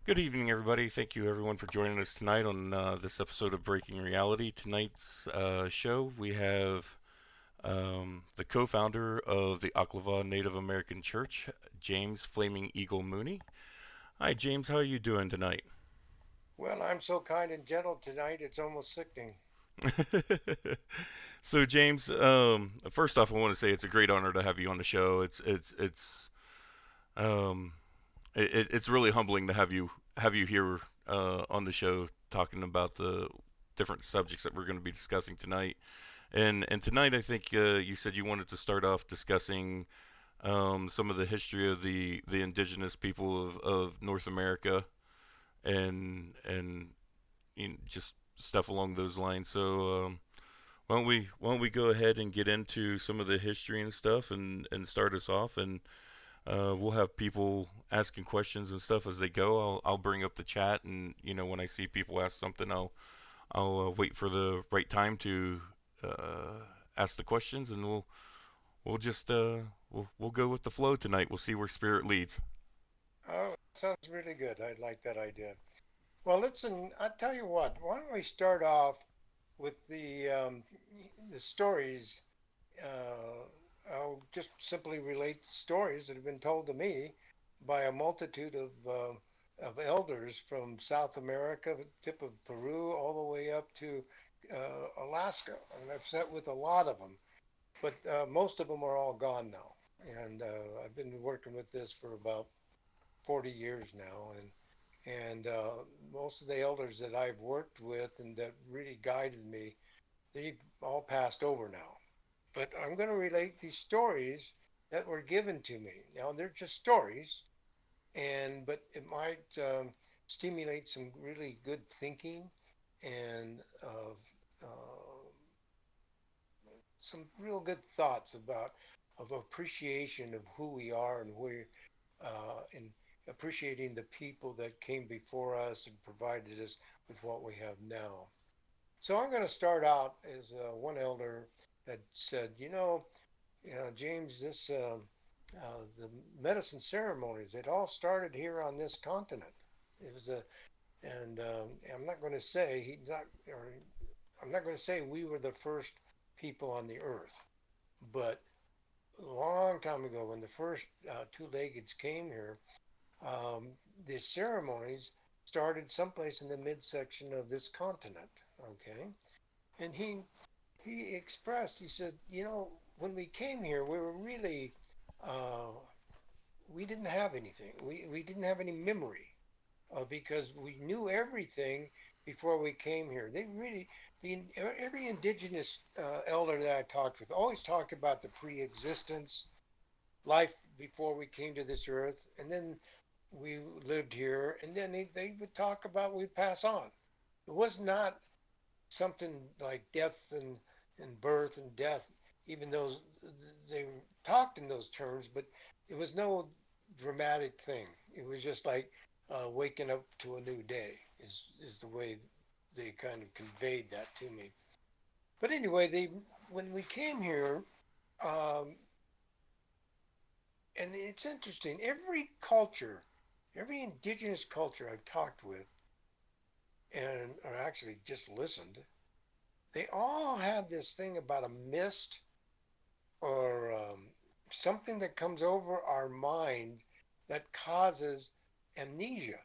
Good evening, everybody. Thank you, everyone, for joining us tonight on this episode of Breaking Reality. Tonight's show, we have the co founder of the Oklevueha Native American Church, James Flaming Eagle Mooney. Hi, James. How are you doing tonight? Well, I'm so kind and gentle tonight, it's almost sickening. So, James, first off, I want to say it's a great honor to have you on the show. Um, it's really humbling to have you here on the show talking about the different subjects that we're going to be discussing tonight. And tonight, I think you said you wanted to start off discussing some of the history of the indigenous people of North America and just stuff along those lines. So why don't we go ahead and get into some of the history and stuff and start us off, and we'll have people asking questions and stuff as they go. I'll bring up the chat, and when I see people ask something, I'll wait for the right time to uh, ask the questions, and we'll just we'll go with the flow tonight. We'll see where spirit leads. Oh, sounds really good. I like that idea. Well, listen, I tell you what, why don't we start off with the stories? I'll just simply relate stories that have been told to me by a multitude of elders from South America, the tip of Peru, all the way up to Alaska. And I've sat with a lot of them. But most of them are all gone now. And I've been working with this for about 40 years now, and most of the elders that I've worked with and that really guided me, they've all passed over now. But I'm going to relate these stories that were given to me. Now they're just stories, and but it might stimulate some really good thinking and some real good thoughts about of appreciation of who we are and where and appreciating the people that came before us and provided us with what we have now. So I'm going to start out as one elder had said, James, this the medicine ceremonies, it all started here on this continent. It was a, and I'm not going to say he's not, or I'm not going to say we were the first people on the earth, but a long time ago when the first two-leggeds came here, um, the ceremonies started someplace in the midsection of this continent. Okay, and he expressed, he said, when we came here, we were really uh, we didn't have anything. We didn't have any memory because we knew everything before we came here. They really, every indigenous elder that I talked with always talked about the pre-existence life before we came to this earth, and then we lived here, and then they would talk about we pass on. It was not something like death and birth and death, even though they talked in those terms, but it was no dramatic thing. It was just like waking up to a new day is the way they kind of conveyed that to me. But anyway, they when we came here, um, and it's interesting. Every culture, every indigenous culture I've talked with, and or actually just listened, they all had this thing about a mist or something that comes over our mind that causes amnesia,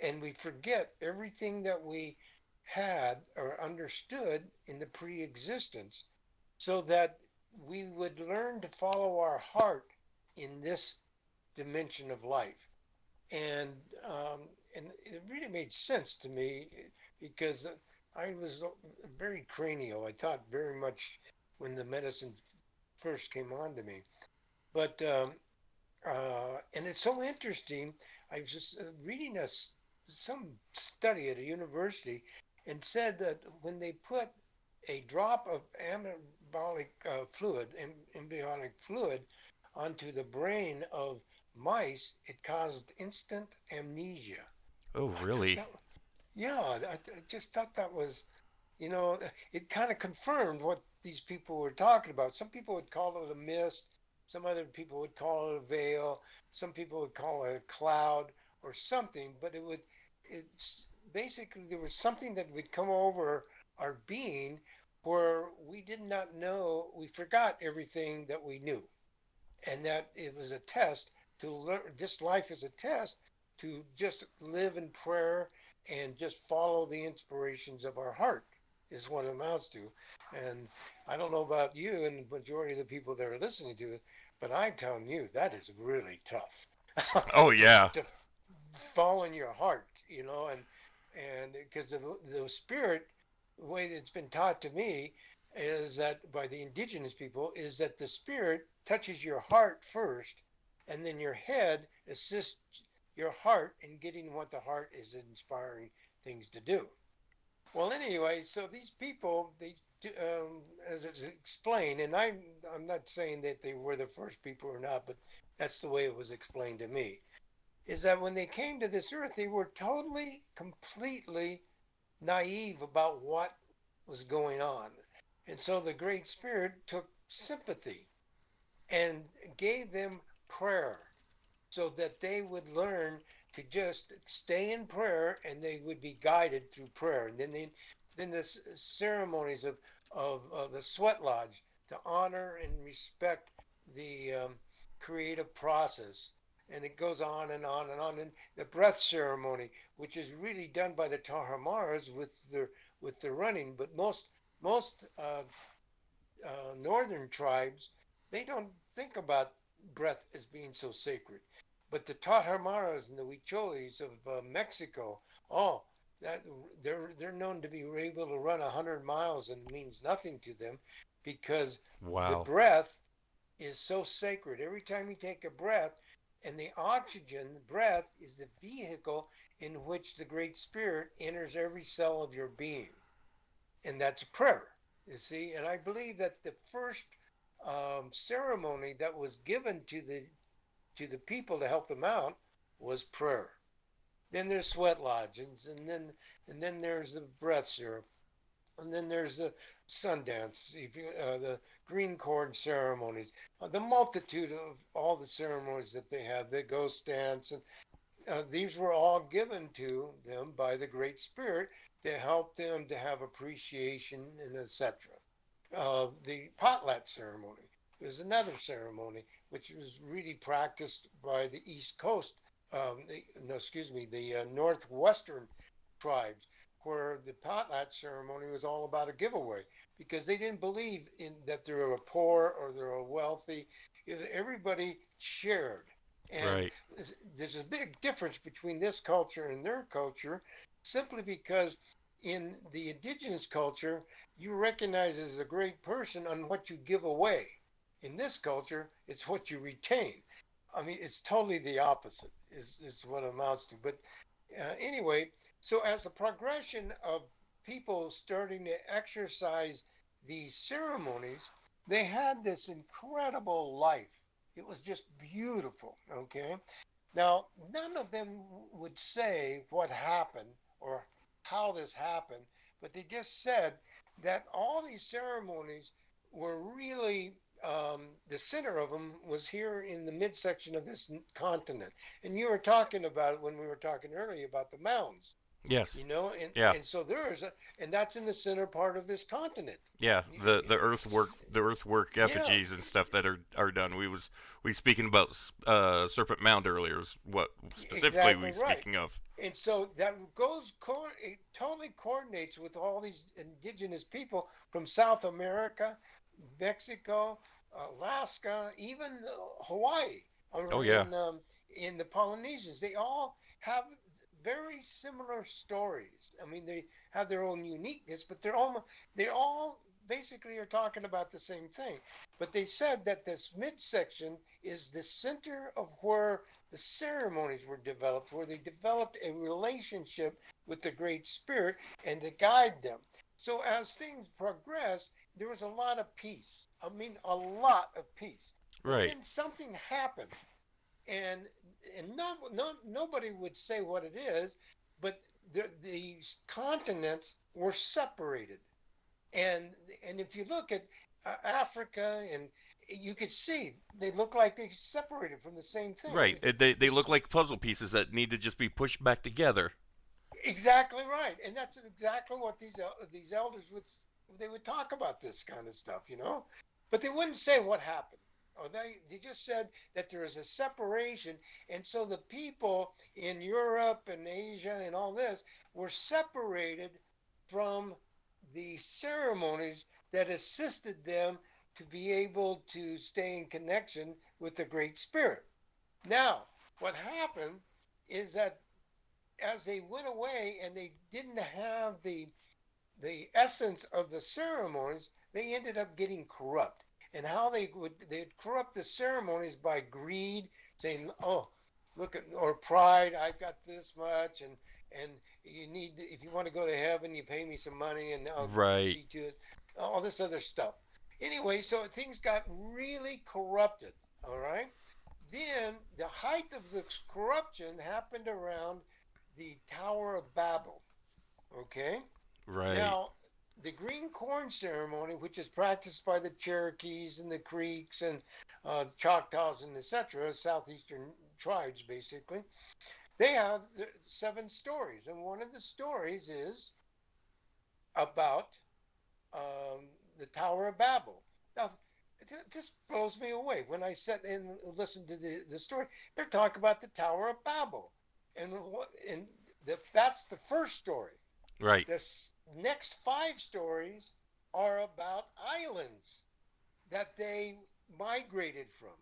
and we forget everything that we had or understood in the pre-existence, so that we would learn to follow our heart in this dimension of life. and um, and it really made sense to me because I was very cranial. I thought very much when the medicine first came on to me, but and it's so interesting. I was just reading some study at a university and said that when they put a drop of embryonic fluid onto the brain of mice, it caused instant amnesia. Oh, I thought really? that, yeah, I just thought that was, you know, it kind of confirmed what these people were talking about. Some people would call it a mist, some other people would call it a veil, some people would call it a cloud. or something, but it's basically there was something that would come over our being where we did not know, we forgot everything that we knew, and that it was a test to learn. This life is a test to just live in prayer and just follow the inspirations of our heart is what it amounts to. And I don't know about you and the majority of the people that are listening to it, but I'm telling you that is really tough Oh to yeah. to fall in your heart, you know, and because the spirit, the way that it's been taught to me is that by the indigenous people is that the spirit touches your heart first, and then your head assists your heart in getting what the heart is inspiring things to do. Well, anyway, so these people, as it's explained, and I'm not saying that they were the first people or not, but that's the way it was explained to me, is that when they came to this earth, they were totally, completely naive about what was going on. And so the Great Spirit took sympathy and gave them prayer so that they would learn to just stay in prayer and they would be guided through prayer. And then the ceremonies of the sweat lodge to honor and respect the creative process. And it goes on and on and on. And the breath ceremony, which is really done by the Tarahmaras with the running, but most northern tribes, they don't think about breath as being so sacred. But the Tarahmaras and the Huicholis of Mexico, oh, that they're known to be able to run 100 miles and it means nothing to them because the Wow. breath is so sacred. Every time you take a breath, and the oxygen, the breath, is the vehicle in which the Great Spirit enters every cell of your being, and that's a prayer. You see, and I believe that the first ceremony that was given to the people to help them out was prayer. Then there's sweat lodges, and then there's the breath syrup, and then there's the Sundance, the green cord ceremonies, the multitude of all the ceremonies that they have, the ghost dance, and these were all given to them by the Great Spirit to help them to have appreciation and etc. The potlatch ceremony is another ceremony which was really practiced by the East Coast, no, excuse me, the Northwestern tribes, where the potlatch ceremony was all about a giveaway because they didn't believe in that they were poor or they were wealthy. Everybody shared. And Right. there's a big difference between this culture and their culture simply because in the indigenous culture, you recognize as a great person on what you give away. In this culture, it's what you retain. I mean, it's totally the opposite, is what it amounts to. But anyway, so as a progression of people starting to exercise these ceremonies, they had this incredible life. It was just beautiful, okay? Now, none of them would say what happened or how this happened, but they just said that all these ceremonies were really the center of them was here in the midsection of this continent. And you were talking about it when we were talking earlier about the mounds, Yes. you know, Yeah. and so there is a, and that's in the center part of this continent. Yeah. The earthwork Yeah, effigies and stuff that are done. We speaking about Serpent Mound earlier is what specifically exactly we right. speaking of. And so that it totally coordinates with all these indigenous people from South America, Mexico, Alaska, even Hawaii, Oh or yeah. in the Polynesians. They all have very similar stories. I mean, they have their own uniqueness, but they all basically are talking about the same thing. But they said that this midsection is the center of where the ceremonies were developed, where they developed a relationship with the Great Spirit and to guide them. So as things progressed, there was a lot of peace. I mean, a lot of peace. But Right. then something happened, and nobody would say what it is, but these continents were separated, and if you look at Africa and you could see they look like they separated from the same thing. Right. They look like puzzle pieces that need to just be pushed back together. Exactly right, and that's exactly what these elders would they would talk about this kind of stuff, but they wouldn't say what happened. Or they just said that there is a separation, and so the people in Europe and Asia and all this were separated from the ceremonies that assisted them to be able to stay in connection with the Great Spirit. Now, what happened is that as they went away and they didn't have the essence of the ceremonies, they ended up getting corrupt. And how they'd corrupt the ceremonies by greed, saying, "Oh, look at," or pride, "I've got this much, and you need, if you want to go to heaven, you pay me some money, and I'll Right. see to it," all this other stuff. Anyway, so things got really corrupted. All right. Then the height of the corruption happened around the Tower of Babel. Okay. Right. Now, the green corn ceremony, which is practiced by the Cherokees and the Creeks and Choctaws and etc., southeastern tribes, basically, they have 7 stories, and one of the stories is about the Tower of Babel. Now, this blows me away. When I sat and listened to the story, they're talking about the Tower of Babel, and that's the first story. Right. The next 5 stories are about islands that they migrated from.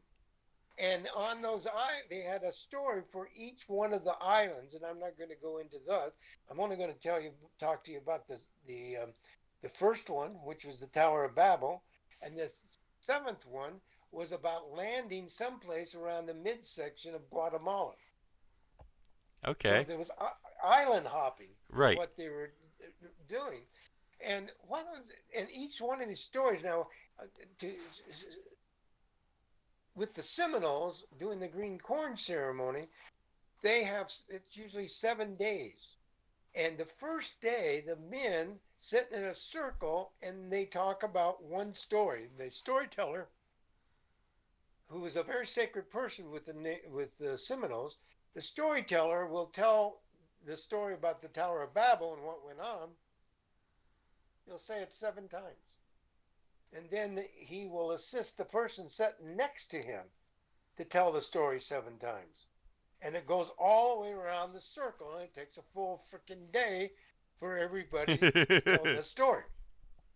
And on those they had a story for each one of the islands, and I'm not going to go into those. I'm only going to talk to you about the first one, which was the Tower of Babel, and the seventh one was about landing someplace around the midsection of Guatemala. So Okay. there was island hopping, is Right. what they were doing. And each one of these stories now, to, with the Seminoles doing the green corn ceremony, it's usually 7 days. And the first day, the men sit in a circle and they talk about one story. The storyteller, who is a very sacred person with the Seminoles, the storyteller will tell the story about the Tower of Babel and what went on. He'll say it 7 times. And then he will assist the person sitting next to him to tell the story 7 times. And it goes all the way around the circle, and it takes a full freaking day for everybody to tell the story.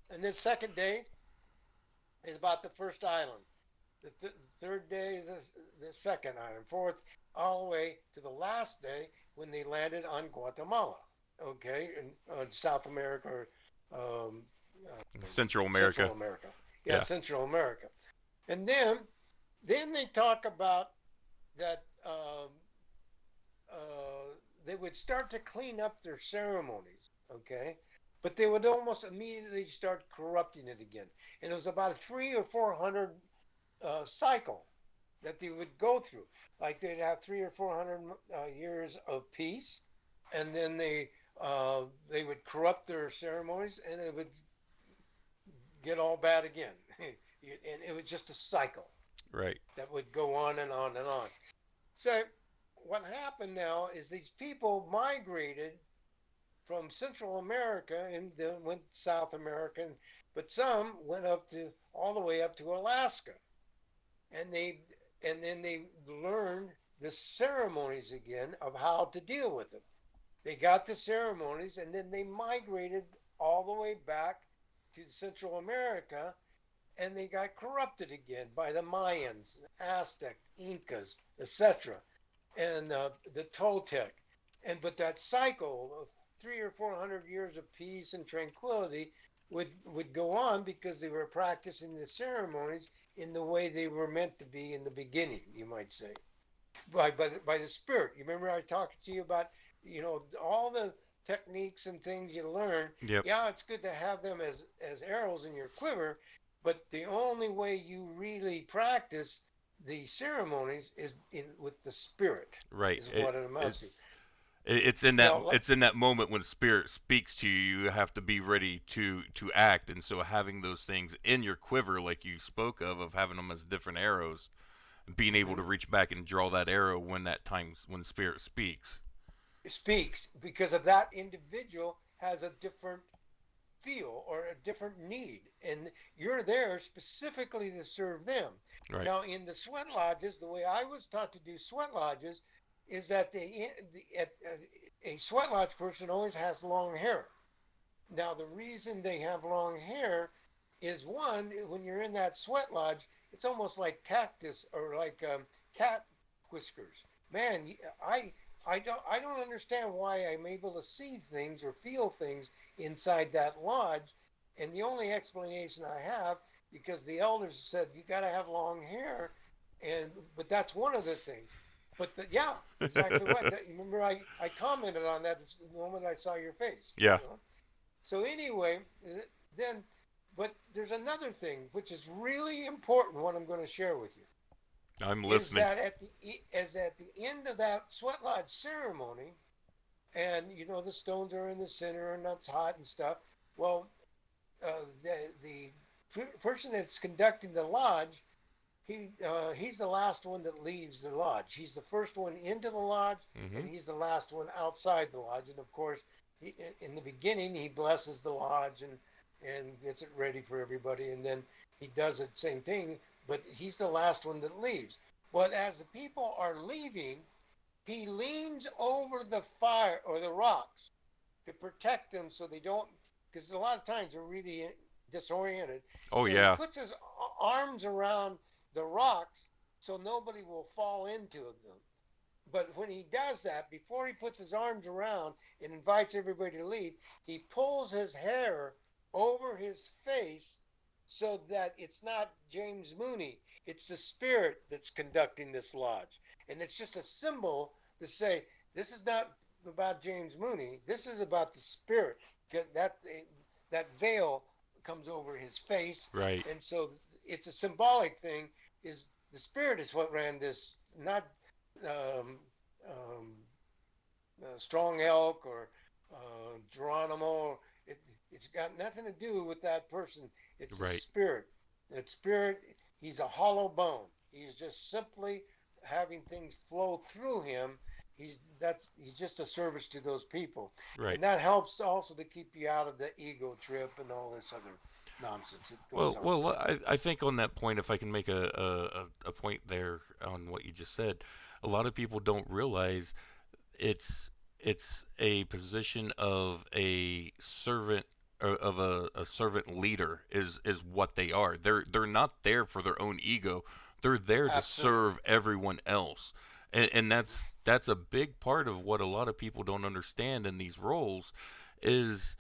And the second day is about the first island. The third day is the second island. Fourth, all the way to the last day when they landed on Guatemala, okay, in South America or Central Central America. America. Yeah, Yeah. Central America. And then they talk about that they would start to clean up their ceremonies, okay? But they would almost immediately start corrupting it again. And it was about a 300 or 400 cycle that they would go through. Like they'd have 300 or 400 years of peace, and then they would corrupt their ceremonies, and it would get all bad again. And it was just a cycle Right. that would go on and on and on. So what happened now is these people migrated from Central America and then went to South America, but some went up to all the way up to Alaska, and then they learned the ceremonies again of how to deal with them. They got the ceremonies, and then they migrated all the way back to Central America, and they got corrupted again by the Mayans, Aztec, Incas, etc., and the Toltec. But that cycle of 300 or 400 years of peace and tranquility would go on because they were practicing the ceremonies in the way they were meant to be in the beginning, you might say, by the Spirit. You remember I talked to you about all the techniques and things you learn. Yep. Yeah, it's good to have them as arrows in your quiver, but the only way you really practice the ceremonies is with the Spirit, Right. is what it amounts to. Now, it's in that moment when spirit speaks to you. You have to be ready to act, and so having those things in your quiver, like you spoke of having them as different arrows, being able to mhm, reach back and draw that arrow when that time when spirit speaks. speaks because of that individual has a different feel or a different need, and you're there specifically to serve them. Right. Now, in the sweat lodges, the way I was taught to do sweat lodges is that a sweat lodge person always has long hair. Now, the reason they have long hair is one, when you're in that sweat lodge, it's almost like cactus or like cat whiskers. Man, I don't understand why I'm able to see things or feel things inside that lodge, and the only explanation I have, because the elders said you got to have long hair, and but that's one of the things. But yeah, exactly right. Remember, I commented on that the moment I saw your face. Yeah, So anyway, then, but there's another thing which is really important. What I'm going to share with you I'm is listening. that at the end of that sweat lodge ceremony, and the stones are in the center and it's hot and stuff. Well, the person that's conducting the lodge, he's the last one that leaves the lodge. He's the first one into the lodge, and Hmm. he's the last one outside the lodge. And of course, in the beginning, he blesses the lodge and gets it ready for everybody, and then he does the same thing. But he's the last one that leaves. But as the people are leaving, he leans over the fire or the rocks to protect them so they don't, because a lot of times they're really disoriented. Oh So he yeah. puts his arms around the rocks so nobody will fall into them. But when he does that, before he puts his arms around and invites everybody to leave, he pulls his hair over his face so that it's not James Mooney. It's the spirit that's conducting this lodge. And it's just a symbol to say, this is not about James Mooney. This is about the spirit. That, that veil comes over his face. Right. And so it's a symbolic thing, is the spirit is what ran this, not um, um, Strong Elk or Geronimo. It, it's got nothing to do with that person. It's a Right. spirit. That spirit, he's a hollow bone. He's just simply having things flow through him. He's just a service to those people, Right. and that helps also to keep you out of the ego trip and all this other nonsense that goes on. I think on that point, if I can make a point there on what you just said, a lot of people don't realize it's it's a position of a servant or of a servant leader is what they are. They're not there for their own ego. They're there to Absolutely. serve everyone else. And that's a big part of what a lot of people don't understand in these roles is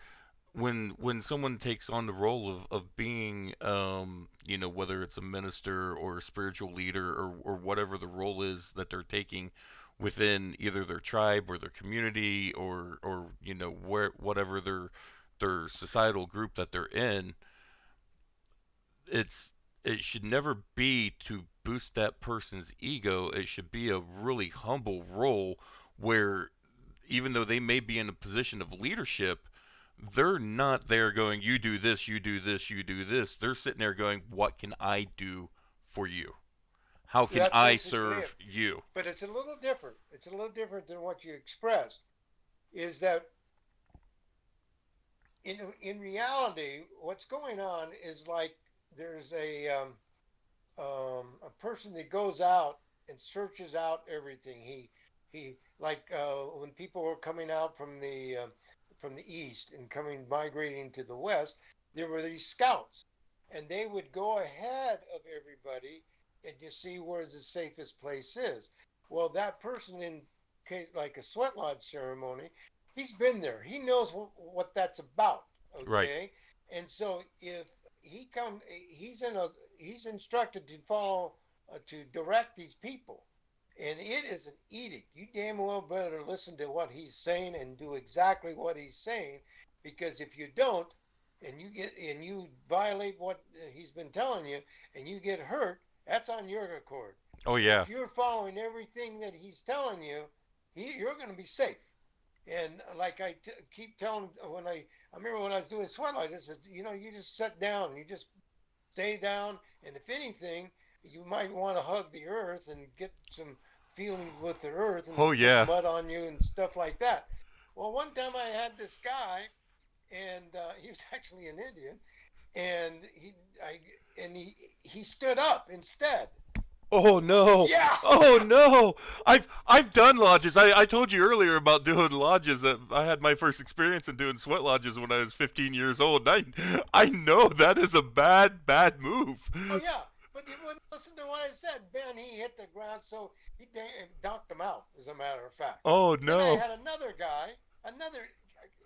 when someone takes on the role of being whether it's a minister or a spiritual leader or whatever the role is that they're taking within either their tribe or their community or where whatever their societal group that they're in, it's it should never be to boost that person's ego. It should be a really humble role where even though they may be in a position of leadership, they're not there going, you do this, you do this, you do this. They're sitting there going, what can I do for you? How can That's I basically it. serve you? But it's a little different. It's a little different than what you expressed. Is that in reality, what's going on is like there's a person that goes out and searches out everything. He like when people were coming out from the east and coming migrating to the west, there were these scouts, and they would go ahead of everybody and to see where the safest place is. Well, that person in case like a sweat lodge ceremony, he's been there. He knows what that's about. Right. Okay, and so if he come, he's instructed to follow to direct these people, and it is an edict. You damn well better listen to what he's saying and do exactly what he's saying, because if you don't, and you violate what he's been telling you, and you get hurt, that's on your accord. Oh But yeah. if you're following everything that he's telling you, you're going to be safe. And like keep telling I remember when I was doing sweat lodge, I said, you just sit down, you just stay down, and if anything, you might want to hug the earth and get some feelings with the earth and Oh put yeah. mud on you and stuff like that. Well, one time I had this guy, and he was actually an Indian, and I, he stood up instead. Oh no! Yeah, Oh no! I've done lodges. I told you earlier about doing lodges. That I had my first experience in doing sweat lodges when I was 15 years old. I know that is a bad move. oh yeah, but you wouldn't listen to what I said. Ben, he hit the ground, so he knocked him out. As a matter of fact. Oh Then I no! had another guy, another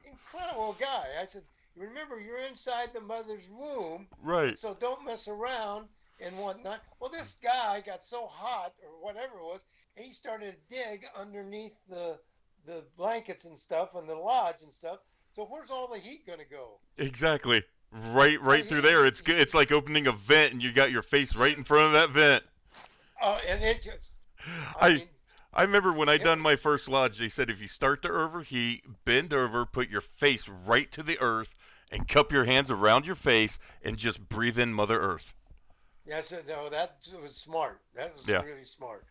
incredible guy. I said, "Remember, you're inside the mother's womb, and Right. so don't mess around and whatnot." Well, this guy got so hot, or whatever it was, and he started to dig underneath the blankets and stuff, and the lodge and stuff. So where's all the heat going to go? Exactly. Right through there. He, It's good. It's like opening a vent, and you got your face right yeah. in front of that vent. And it just, I I mean, I remember when I it done was my first lodge, they said if you start to overheat, bend over, put your face right to the earth, and cup your hands around your face, and just breathe in Mother Earth. yes, no, that was smart. That was Yeah. really smart.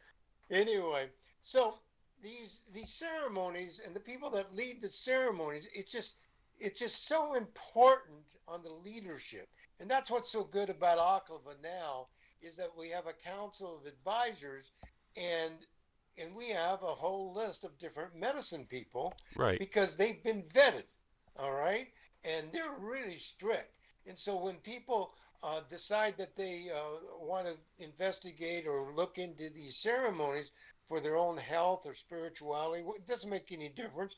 Anyway, so these ceremonies and the people that lead the ceremonies, it's just so important on the leadership, and that's what's so good about Oklevueha now is that we have a council of advisors, and we have a whole list of different medicine people Right. because they've been vetted, all right, and they're really strict. And so when people decide that they want to investigate or look into these ceremonies for their own health or spirituality, it doesn't make any difference.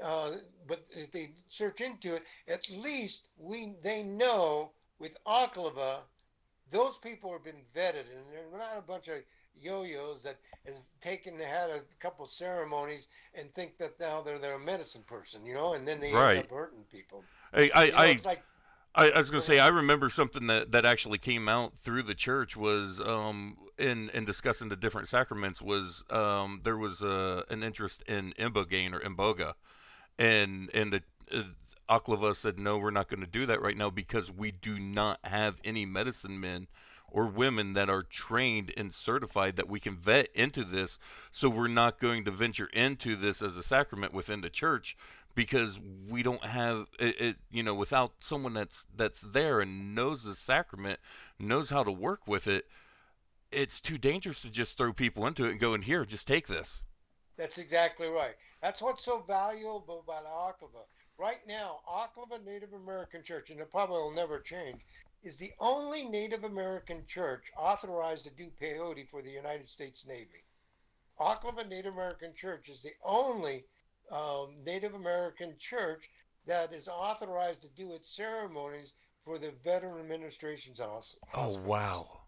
Uh, but if they search into it, at least they know with Aklava, those people have been vetted, and they're not a bunch of yo-yos that have had a couple ceremonies and think that now they're a medicine person, and then they end Right. up hurting people. I I I, It's like, I was gonna go say ahead. I remember something that actually came out through the church was in discussing the different sacraments was there was an interest in ibogaine or imboga, and the Aklava said no, we're not going to do that right now because we do not have any medicine men or women that are trained and certified that we can vet into this. So we're not going to venture into this as a sacrament within the church because we don't have it, without someone that's there and knows the sacrament, knows how to work with it. It's too dangerous to just throw people into it and go in here, just take this. That's exactly right. That's what's so valuable about Oklevueha. Right now, Oklevueha Native American Church, and it probably will never change, is the only Native American church authorized to do peyote for the United States Navy. Oklevueha Native American Church is the only Native American church that is authorized to do its ceremonies for the Veteran Administration's Oh hospitals. wow,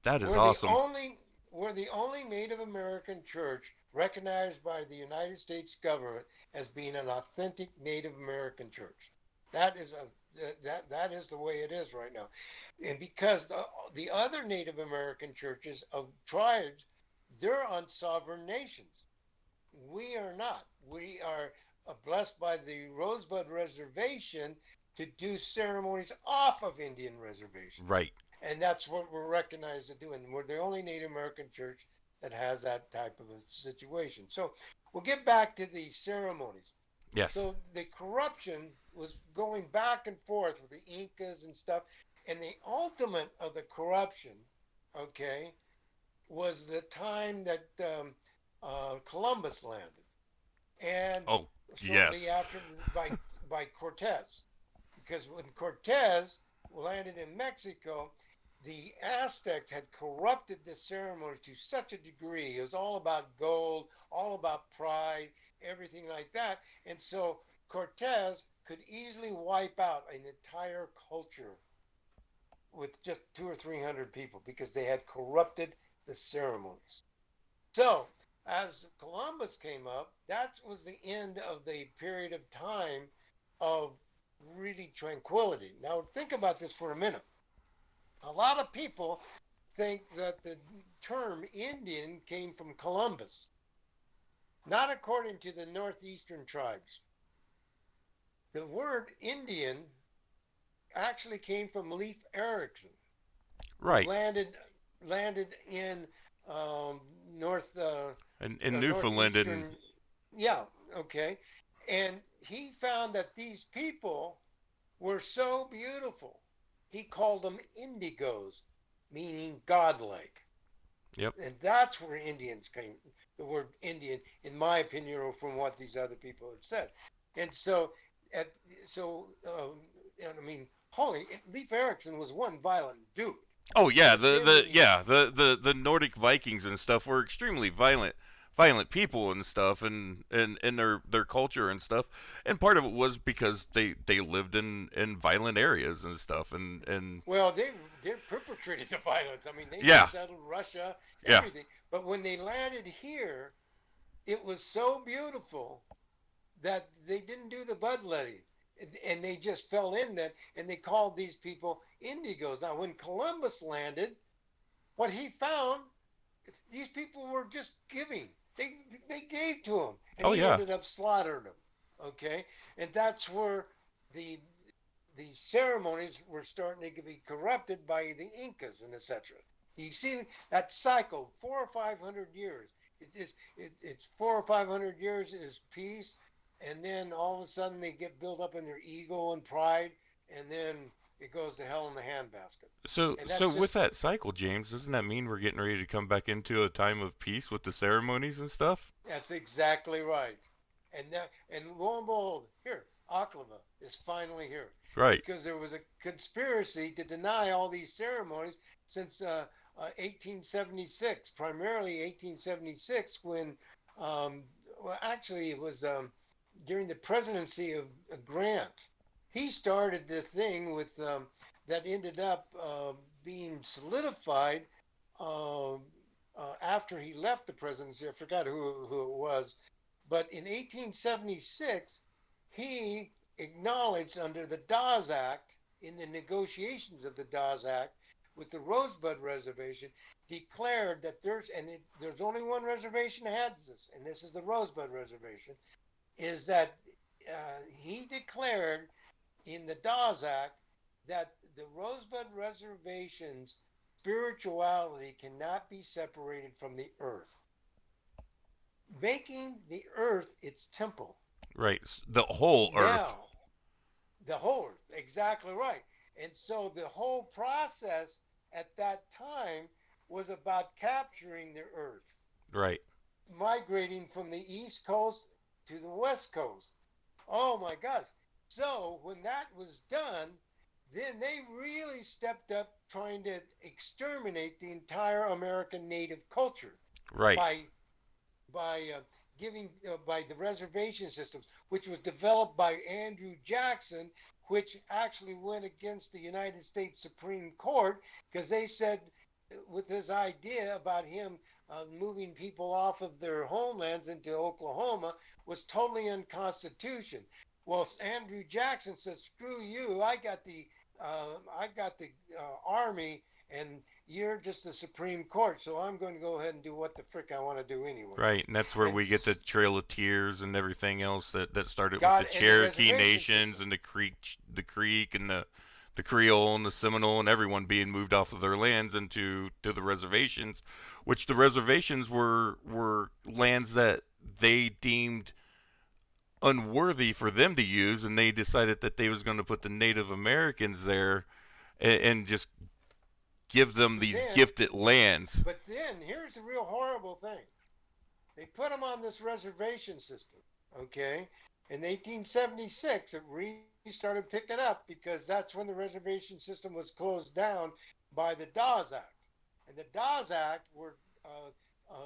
that is We're the awesome. only we're the only Native American church recognized by the United States government as being an authentic Native American church. That is a that is the way it is right now. And because the other Native American churches of tribes, they're on sovereign nations. We are not. We are blessed by the Rosebud Reservation to do ceremonies off of Indian reservations. Right. And that's what we're recognized to do. And we're the only Native American church that has that type of a situation. So we'll get back to the ceremonies. Yes. So the corruption was going back and forth with the Incas and stuff. And the ultimate of the corruption, okay, was the time that Columbus landed, and Oh, shortly yes. after by Cortez, because when Cortez landed in Mexico, the Aztecs had corrupted the ceremonies to such a degree. It was all about gold, all about pride, everything like that, and so Cortez could easily wipe out an entire culture with just 200 or 300 people because they had corrupted the ceremonies. So, as Columbus came up, that was the end of the period of time of really tranquility. Now, think about this for a minute. A lot of people think that the term Indian came from Columbus. not according to the northeastern tribes. The word Indian actually came from Leif Erikson, who Right. landed in um, north In Newfoundland and northeastern. Yeah, okay, and he found that these people were so beautiful. He called them indigos, meaning godlike. yep. And that's where Indians came. The word Indian, in my opinion, or from what these other people had said. And so, at so, and I mean, holy, Leif Erikson was one violent dude. Oh yeah, But then when he, the Nordic Vikings and stuff were extremely violent people and stuff and their culture and stuff. And part of it was because they lived in violent areas and stuff and well, they perpetrated the violence. I mean, they yeah. just settled Russia, Yeah. everything. But when they landed here, it was so beautiful that they didn't do the bloodletting, and they just fell in that, and they called these people indigos. Now, when Columbus landed, what he found, these people were just giving. They gave to him, and Oh he yeah. ended up slaughtering them. Okay, and that's where the the ceremonies were starting to be corrupted by the Incas and etc. You see that cycle, 400 or 500 years. It's 400 or 500 years is peace, and then all of a sudden they get built up in their ego and pride, and then it goes to hell in the handbasket. And So that's with just that cycle, James, doesn't that mean we're getting ready to come back into a time of peace with the ceremonies and stuff? that's exactly right. And lo and behold, here, Oklevueha is finally here Right. because there was a conspiracy to deny all these ceremonies since 1876, primarily 1876, when, well, actually, it was during the presidency of Grant. He started the thing with that ended up being solidified uh, after he left the presidency. I forgot who it was, but in 1876, he acknowledged under the Dawes Act, in the negotiations of the Dawes Act with the Rosebud Reservation, declared that there's only one reservation that has this, and this is the Rosebud Reservation, is that he declared in the Dawes Act that the Rosebud Reservation's spirituality cannot be separated from the earth, making the earth its temple. Right. The whole earth. Now, the whole, exactly right. And so the whole process at that time was about capturing the earth, Right. migrating from the east coast to the west coast. Oh my gosh. So when that was done, then they really stepped up trying to exterminate the entire American native culture Right. by by giving by the reservation systems, which was developed by Andrew Jackson, which actually went against the United States Supreme Court because they said with his idea about him moving people off of their homelands into Oklahoma was totally unconstitutional. Well, Andrew Jackson said, "Screw you! I got the army, and you're just the Supreme Court, so I'm going to go ahead and do what the frick I want to do anyway." Right. And that's where And we get the Trail of Tears and everything else that started with the God and the Cherokee reservation nations system. and the Creek and the Creole and the Seminole and everyone being moved off of their lands into to the reservations, which the reservations were lands that they deemed unworthy for them to use, and they decided that they was going to put the Native Americans there and just give them But these then, gifted lands. but then here's the real horrible thing. They put them on this reservation system, okay? In 1876, it really started picking up because that's when the reservation system was closed down by the Dawes Act. And the Dawes Act were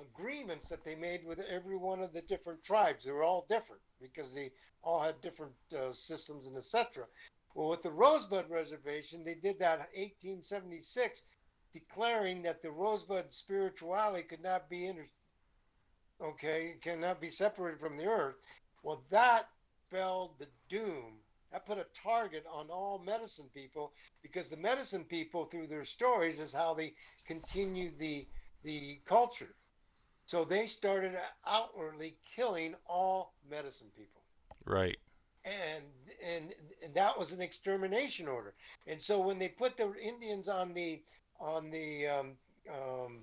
agreements that they made with every one of the different tribes. They were all different because they all had different systems and etc. Well, with the Rosebud Reservation, they did that in 1876, declaring that the Rosebud spirituality could not be okay, cannot be separated from the earth. Well, that spelled the doom. That put a target on all medicine people because the medicine people, through their stories, is how they continued the culture. So they started outwardly killing all medicine people. Right. And, and that was an extermination order. And so when they put the Indians on the um,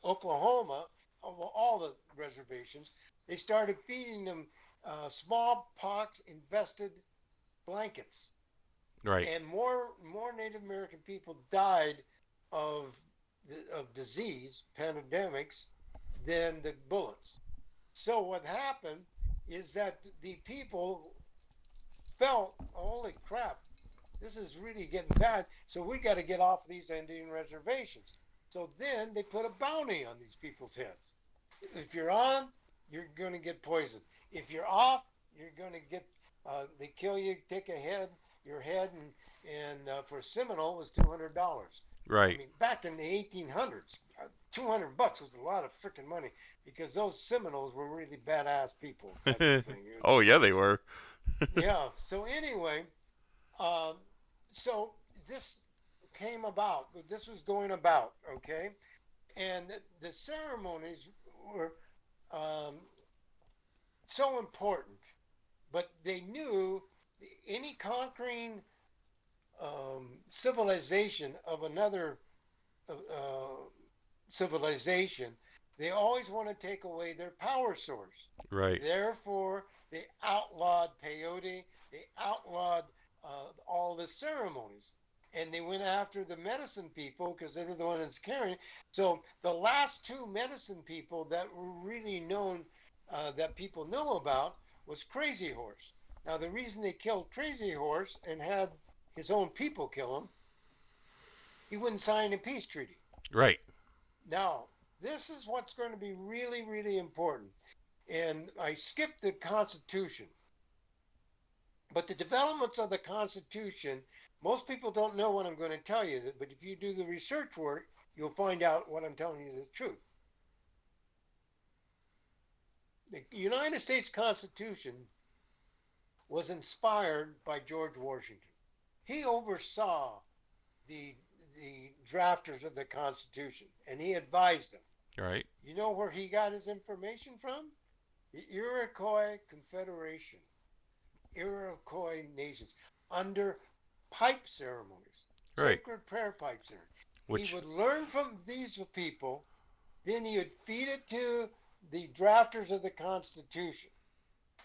Oklahoma, all the reservations, they started feeding them smallpox infested blankets, Right. and more Native American people died of of disease pandemics than the bullets. So what happened is that the people felt, holy crap, this is really getting bad. So we got to get off these Indian reservations. So then they put a bounty on these people's heads. If you're on, you're going to get poisoned. If you're off, you're going to get. They kill you, take your head, and for Seminole was $200. I Right. mean, back in the 1800s, $200 was a lot of freaking money because those Seminoles were really badass people, type of thing. Oh yeah, they were. Yeah. So anyway, um, so this came about. This was going about, okay, and the ceremonies were um, so important, but they knew any conquering civilization of another uh, civilization, they always want to take away their power source. Right. Therefore, they outlawed peyote, they outlawed all the ceremonies. And they went after the medicine people because they're the ones carrying. So the last two medicine people that were really known, that people know about, was Crazy Horse. Now the reason they killed Crazy Horse and had his own people kill him, he wouldn't sign a peace treaty. Right. Now, this is what's going to be really, really important. And I skipped the Constitution. But the developments of the Constitution, most people don't know what I'm going to tell you. But if you do the research work, you'll find out what I'm telling you is the truth. The United States Constitution was inspired by George Washington. He oversaw the the drafters of the Constitution, and he advised them. Right. You know where he got his information from? The Iroquois Confederation, Iroquois nations, under pipe ceremonies, Right. sacred prayer pipe ceremonies. He Which. would learn from these people, then he would feed it to the drafters of the Constitution.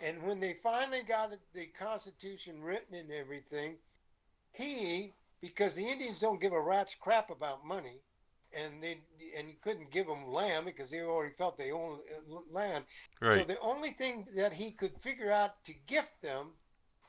And when they finally got the Constitution written and everything, he, because the Indians don't give a rat's crap about money, and you couldn't give them land because they already felt they owned land. So Right. the only thing that he could figure out to gift them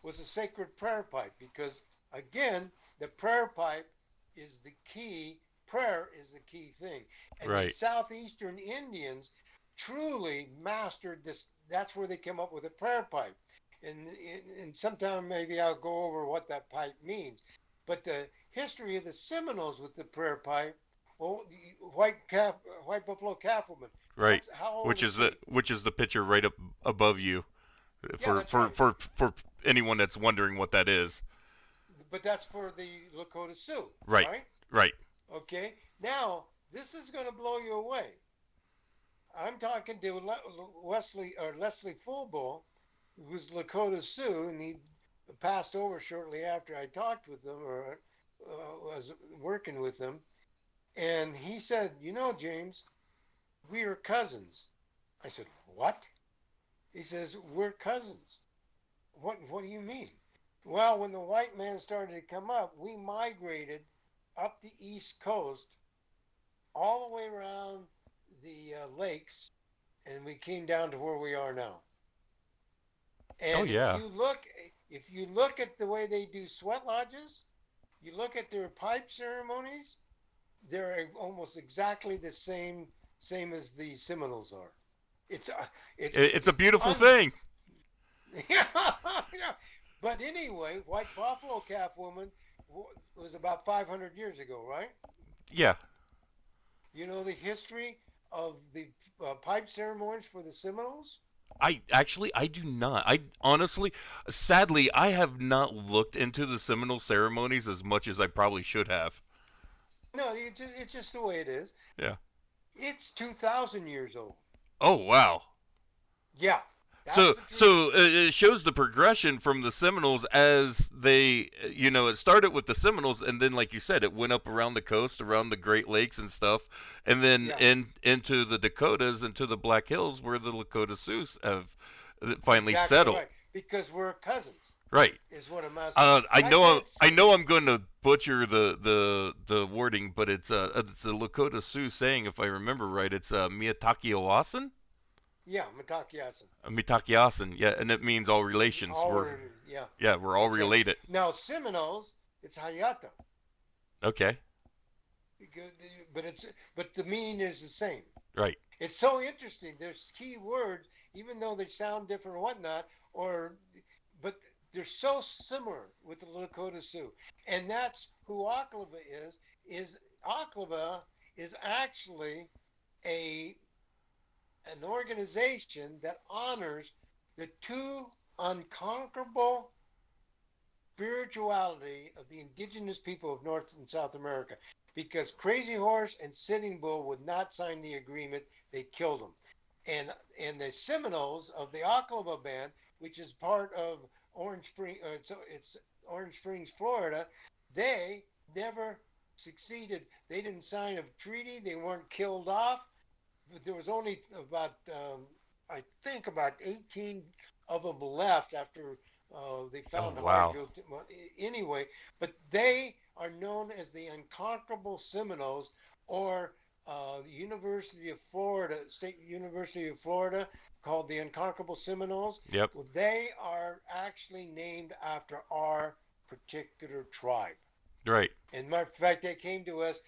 was a sacred prayer pipe, because again, the prayer pipe is the key. Prayer is the key thing, and the Right. southeastern Indians truly mastered this. That's where they came up with a prayer pipe, and sometime maybe I'll go over what that pipe means. But the history of the Seminoles with the prayer pipe, well, white buffalo calf woman. Right. How old was she? Which is the picture right up above you Yeah, for that's right. anyone that's wondering what that is. But that's for the Lakota Sioux, Right. right? Right. Okay. Now this is going to blow you away. I'm talking to Leslie Fullbull, who was Lakota Sioux, and he passed over shortly after I talked with him or was working with him. And he said, "You know, James, we are cousins." I said, "What?" He says, "We're cousins." What do you mean? Well, when the white man started to come up, we migrated up the East Coast all the way around the lakes, and we came down to where we are now. Oh And yeah. if you look at the way they do sweat lodges, you look at their pipe ceremonies, they're almost exactly the same as the Seminoles are. It's it's It's a beautiful un, thing. yeah, yeah. But anyway, white buffalo calf woman was about 500 years ago, right? Yeah. You know the history of the pipe ceremonies for the Seminoles? I do not. I honestly, sadly, I have not looked into the Seminole ceremonies as much as I probably should have. No, it's just the way it is. Yeah. It's 2,000 years old. Oh wow. Yeah, that's So, the truth. so it shows the progression from the Seminoles as they, it started with the Seminoles, and then, like you said, it went up around the coast, around the Great Lakes and stuff, and then Yeah, into the Dakotas, into the Black Hills, where the Lakota Sioux have finally exactly settled. right. Because we're cousins, Right. is what amounts to. I And I know. can't I see. know. I'm going to butcher the wording, but it's a Lakota Sioux saying, if I remember right. It's Miyataki Owasin. Yeah, Matakiasin. Mitakiasin, yeah, and it means all relations. All were, yeah, We're all that's right. related. Now Seminoles, it's Hayata, Okay, but but the meaning is the same. right. It's so interesting. There's key words, even though they sound different or whatnot, or but they're so similar with the Lakota Sioux, and that's who Oklevueha is. Is Oklevueha is actually a an organization that honors the two unconquerable spirituality of the indigenous people of North and South America. Because Crazy Horse and Sitting Bull would not sign the agreement, they killed them. And the Seminoles of the Oklevueha Band, which is part of Orange Spring, it's Orange Springs, Florida, they never succeeded. They didn't sign a treaty. They weren't killed off. But there was only about I think about 18 of them left after they Oh found wow. hydro. Anyway, but they are known as the Unconquerable Seminoles, or the University of Florida, State University of Florida, called the Unconquerable Seminoles. Yep. Well, they are actually named after our particular tribe. Right. And matter of fact, they came to us.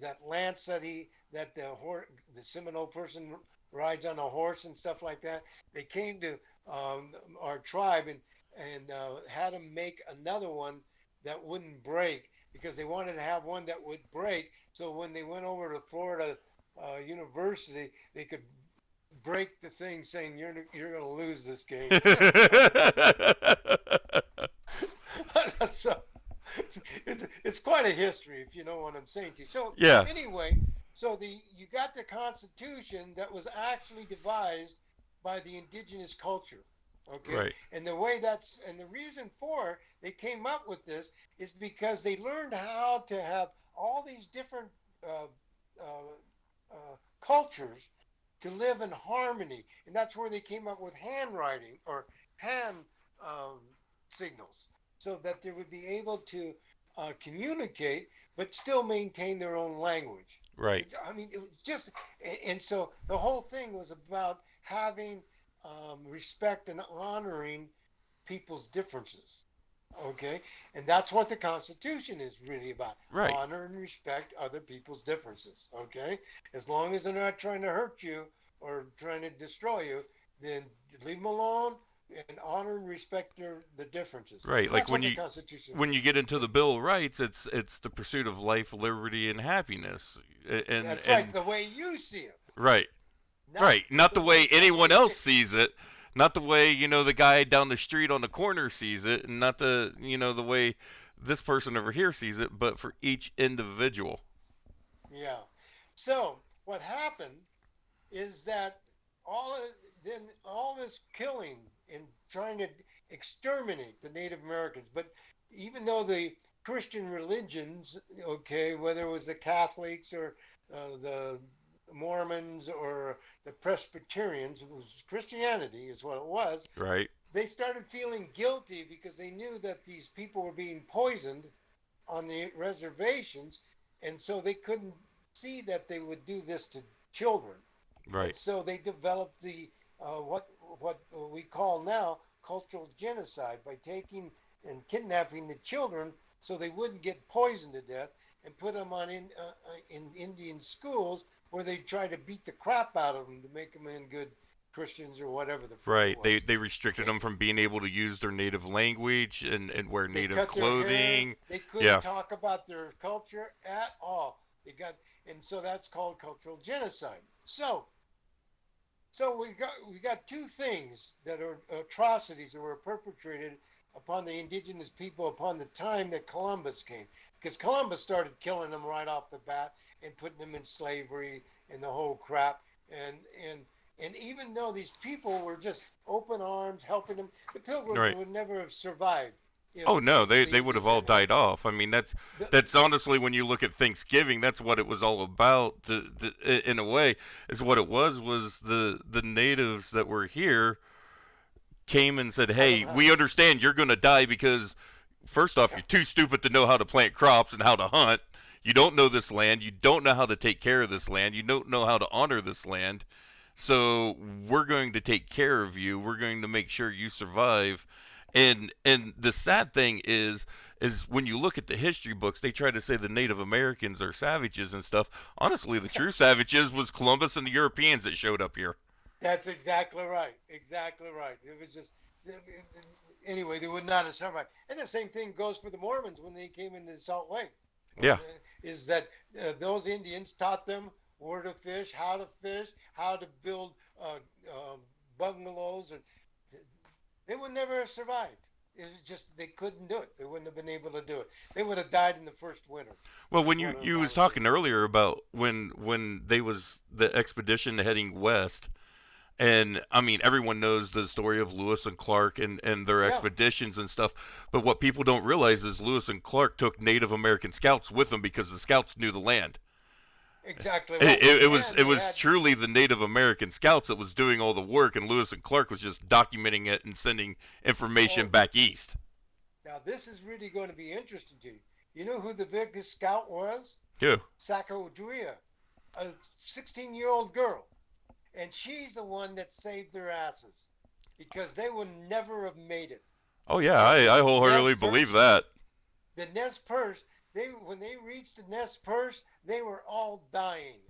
That lance that the Seminole person rides on a horse and stuff like that. They came to our tribe and had them make another one that wouldn't break, because they wanted to have one that would break. So when they went over to Florida University, they could break the thing, saying you're going to lose this game. So it's quite a history, if you know what I'm saying to you. So yeah. anyway, so the you got the Constitution that was actually devised by the indigenous culture. Okay, Right. and the reason for they came up with this is because they learned how to have all these different uh, cultures to live in harmony, and that's where they came up with handwriting or hand um, signals, so that they would be able to communicate but still maintain their own language. Right. I mean, it was just, and so the whole thing was about having respect and honoring people's differences. Okay, and that's what the Constitution is really about: Right. honor and respect other people's differences. Okay, as long as they're not trying to hurt you or trying to destroy you, then leave them alone and honor and respect the differences. Right. And Like that's what the Constitution. when you get into the Bill of Rights, it's the pursuit of life, liberty, and happiness. That's right, And the way you see it, right. not Right. Not the the way way anyone somebody. else sees it. Not the way, the guy down the street on the corner sees it, and not the way this person over here sees it, but for each individual. Yeah. So what happened is that all then all this killing and trying to exterminate the Native Americans. But even though the Christian religions, okay, whether it was the Catholics or the Mormons or the Presbyterians, it was Christianity, is what it was. Right. They started feeling guilty because they knew that these people were being poisoned on the reservations, and so they couldn't see that they would do this to children, and Right. so they developed the what we call now cultural genocide by taking and kidnapping the children so they wouldn't get poisoned to death, and put them in Indian schools where they try to beat the crap out of them to make them in good Christians or whatever the frick it Right. was. They restricted them from being able to use their native language and wear They native cut their hair. clothing. They couldn't Yeah. talk about their culture at all. They got, and so that's called cultural genocide. So we got two things that are atrocities that were perpetrated upon the indigenous people upon the time that Columbus came, because Columbus started killing them right off the bat and putting them in slavery and the whole crap, and And even though these people were just open arms helping them, the Pilgrims Right. would never have survived Oh no, if the they would have Indians all hadn't helped died them. off. I mean, The, that's honestly when you look at Thanksgiving, that's what it was all about. In a way, is what it was the natives that were here came and said, taught them "Hey, how to. we understand you're going to die because first off, you're too stupid to know how to plant crops and how to hunt. You don't know this land. You don't know how to take care of this land. You don't know how to honor this land. So we're going to take care of you. We're going to make sure you survive." And the sad thing is when you look at the history books, they try to say the Native Americans are savages and stuff. Honestly, the true savages was Columbus and the Europeans that showed up here. That's exactly right. Exactly right. It was just anyway. They would not have survived. And the same thing goes for the Mormons when they came into Salt Lake. Yeah. Is that those Indians taught them where to fish, how to build bungalows, and they would never have survived. It was just they couldn't do it. They wouldn't have been able to do it. They would have died in the first winter. Well, when Is what you I was was thinking. talking earlier about when they was the expedition heading west, and I mean everyone knows the story of Lewis and Clark and their Yeah, expeditions and stuff. But what people don't realize is Lewis and Clark took Native American scouts with them because the scouts knew the land. exactly It, right. it, it was And it they was had truly the Native American scouts that was doing all the work, and Lewis and Clark was just documenting it and sending information oh, back east. now this is really going to be interesting to you. You know who the biggest scout was? Yeah. Sacagawea, a 16-year-old girl. And she's the one that saved their asses because they would never have made it. Oh yeah, The I Nez wholeheartedly believe Perce, that. the Nez Perce, they when they reached the Nez Perce, they were all dying,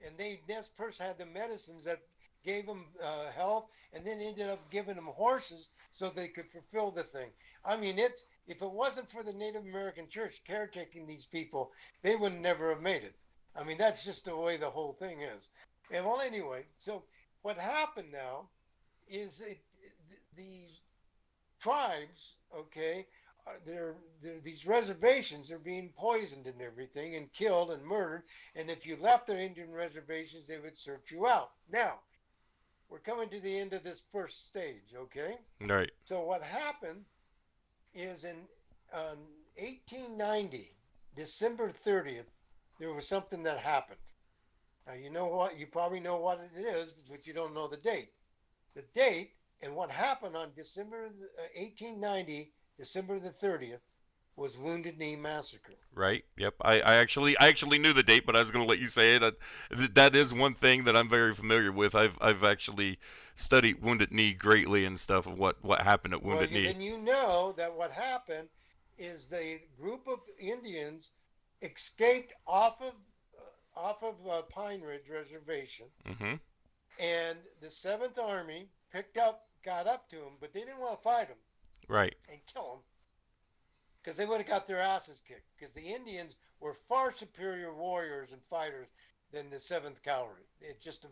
and Nez Perce had the medicines that gave them health, and then ended up giving them horses so they could fulfill the thing. I mean, if it wasn't for the Native American Church caretaking these people, they would never have made it. I mean, that's just the way the whole thing is. And well, anyway, so what happened now is these tribes, okay, these reservations are being poisoned and everything, and killed and murdered. And if you left the Indian reservations, they would search you out. Now we're coming to the end of this first stage, okay? Right. So what happened is in 1890, December 30th, there was something that happened. Now you know what? You probably know what it is, but you don't know the date. The date and what happened on December 1890, December the 30th, was Wounded Knee Massacre. Right. Yep. I actually knew the date, but I was going to let you say it. That is one thing that I'm very familiar with. I've actually studied Wounded Knee greatly and stuff of what happened at Well, Wounded Knee. then you know that what happened is the group of Indians escaped off of Pine Ridge Reservation, Mhm. and the Seventh Army got up to them, but they didn't want to fight them Right. and kill them because they would have got their asses kicked. Because the Indians were far superior warriors and fighters than the Seventh Cavalry. It just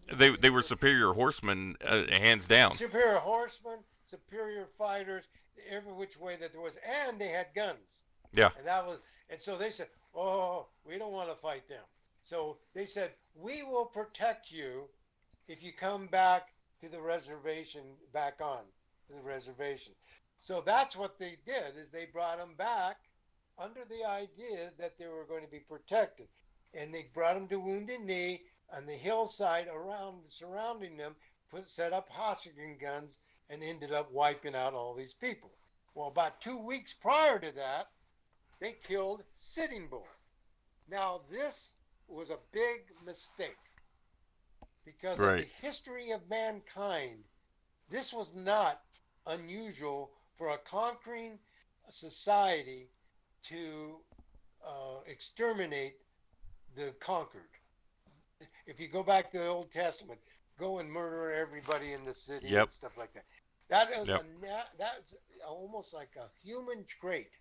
They were superior horsemen, hands down. superior horsemen, superior fighters, every which way that there was, and they had guns. Yeah. And that was, and so they said, "Oh, we don't want to fight them." So they said, "We will protect you if you come back to the reservation, back on to the reservation." So that's what they did is they brought them back under the idea that they were going to be protected, and they brought them to Wounded Knee on the hillside around surrounding them, set up Hossagan guns, and ended up wiping out all these people. Well, about 2 weeks prior to that, they killed Sitting Bull. Now, this was a big mistake because of the Right. history of mankind. This was not unusual for a conquering society to exterminate the conquered. If you go back to the Old Testament, go and murder everybody in the city Yep. and stuff like that. Yep. That's almost like a human trait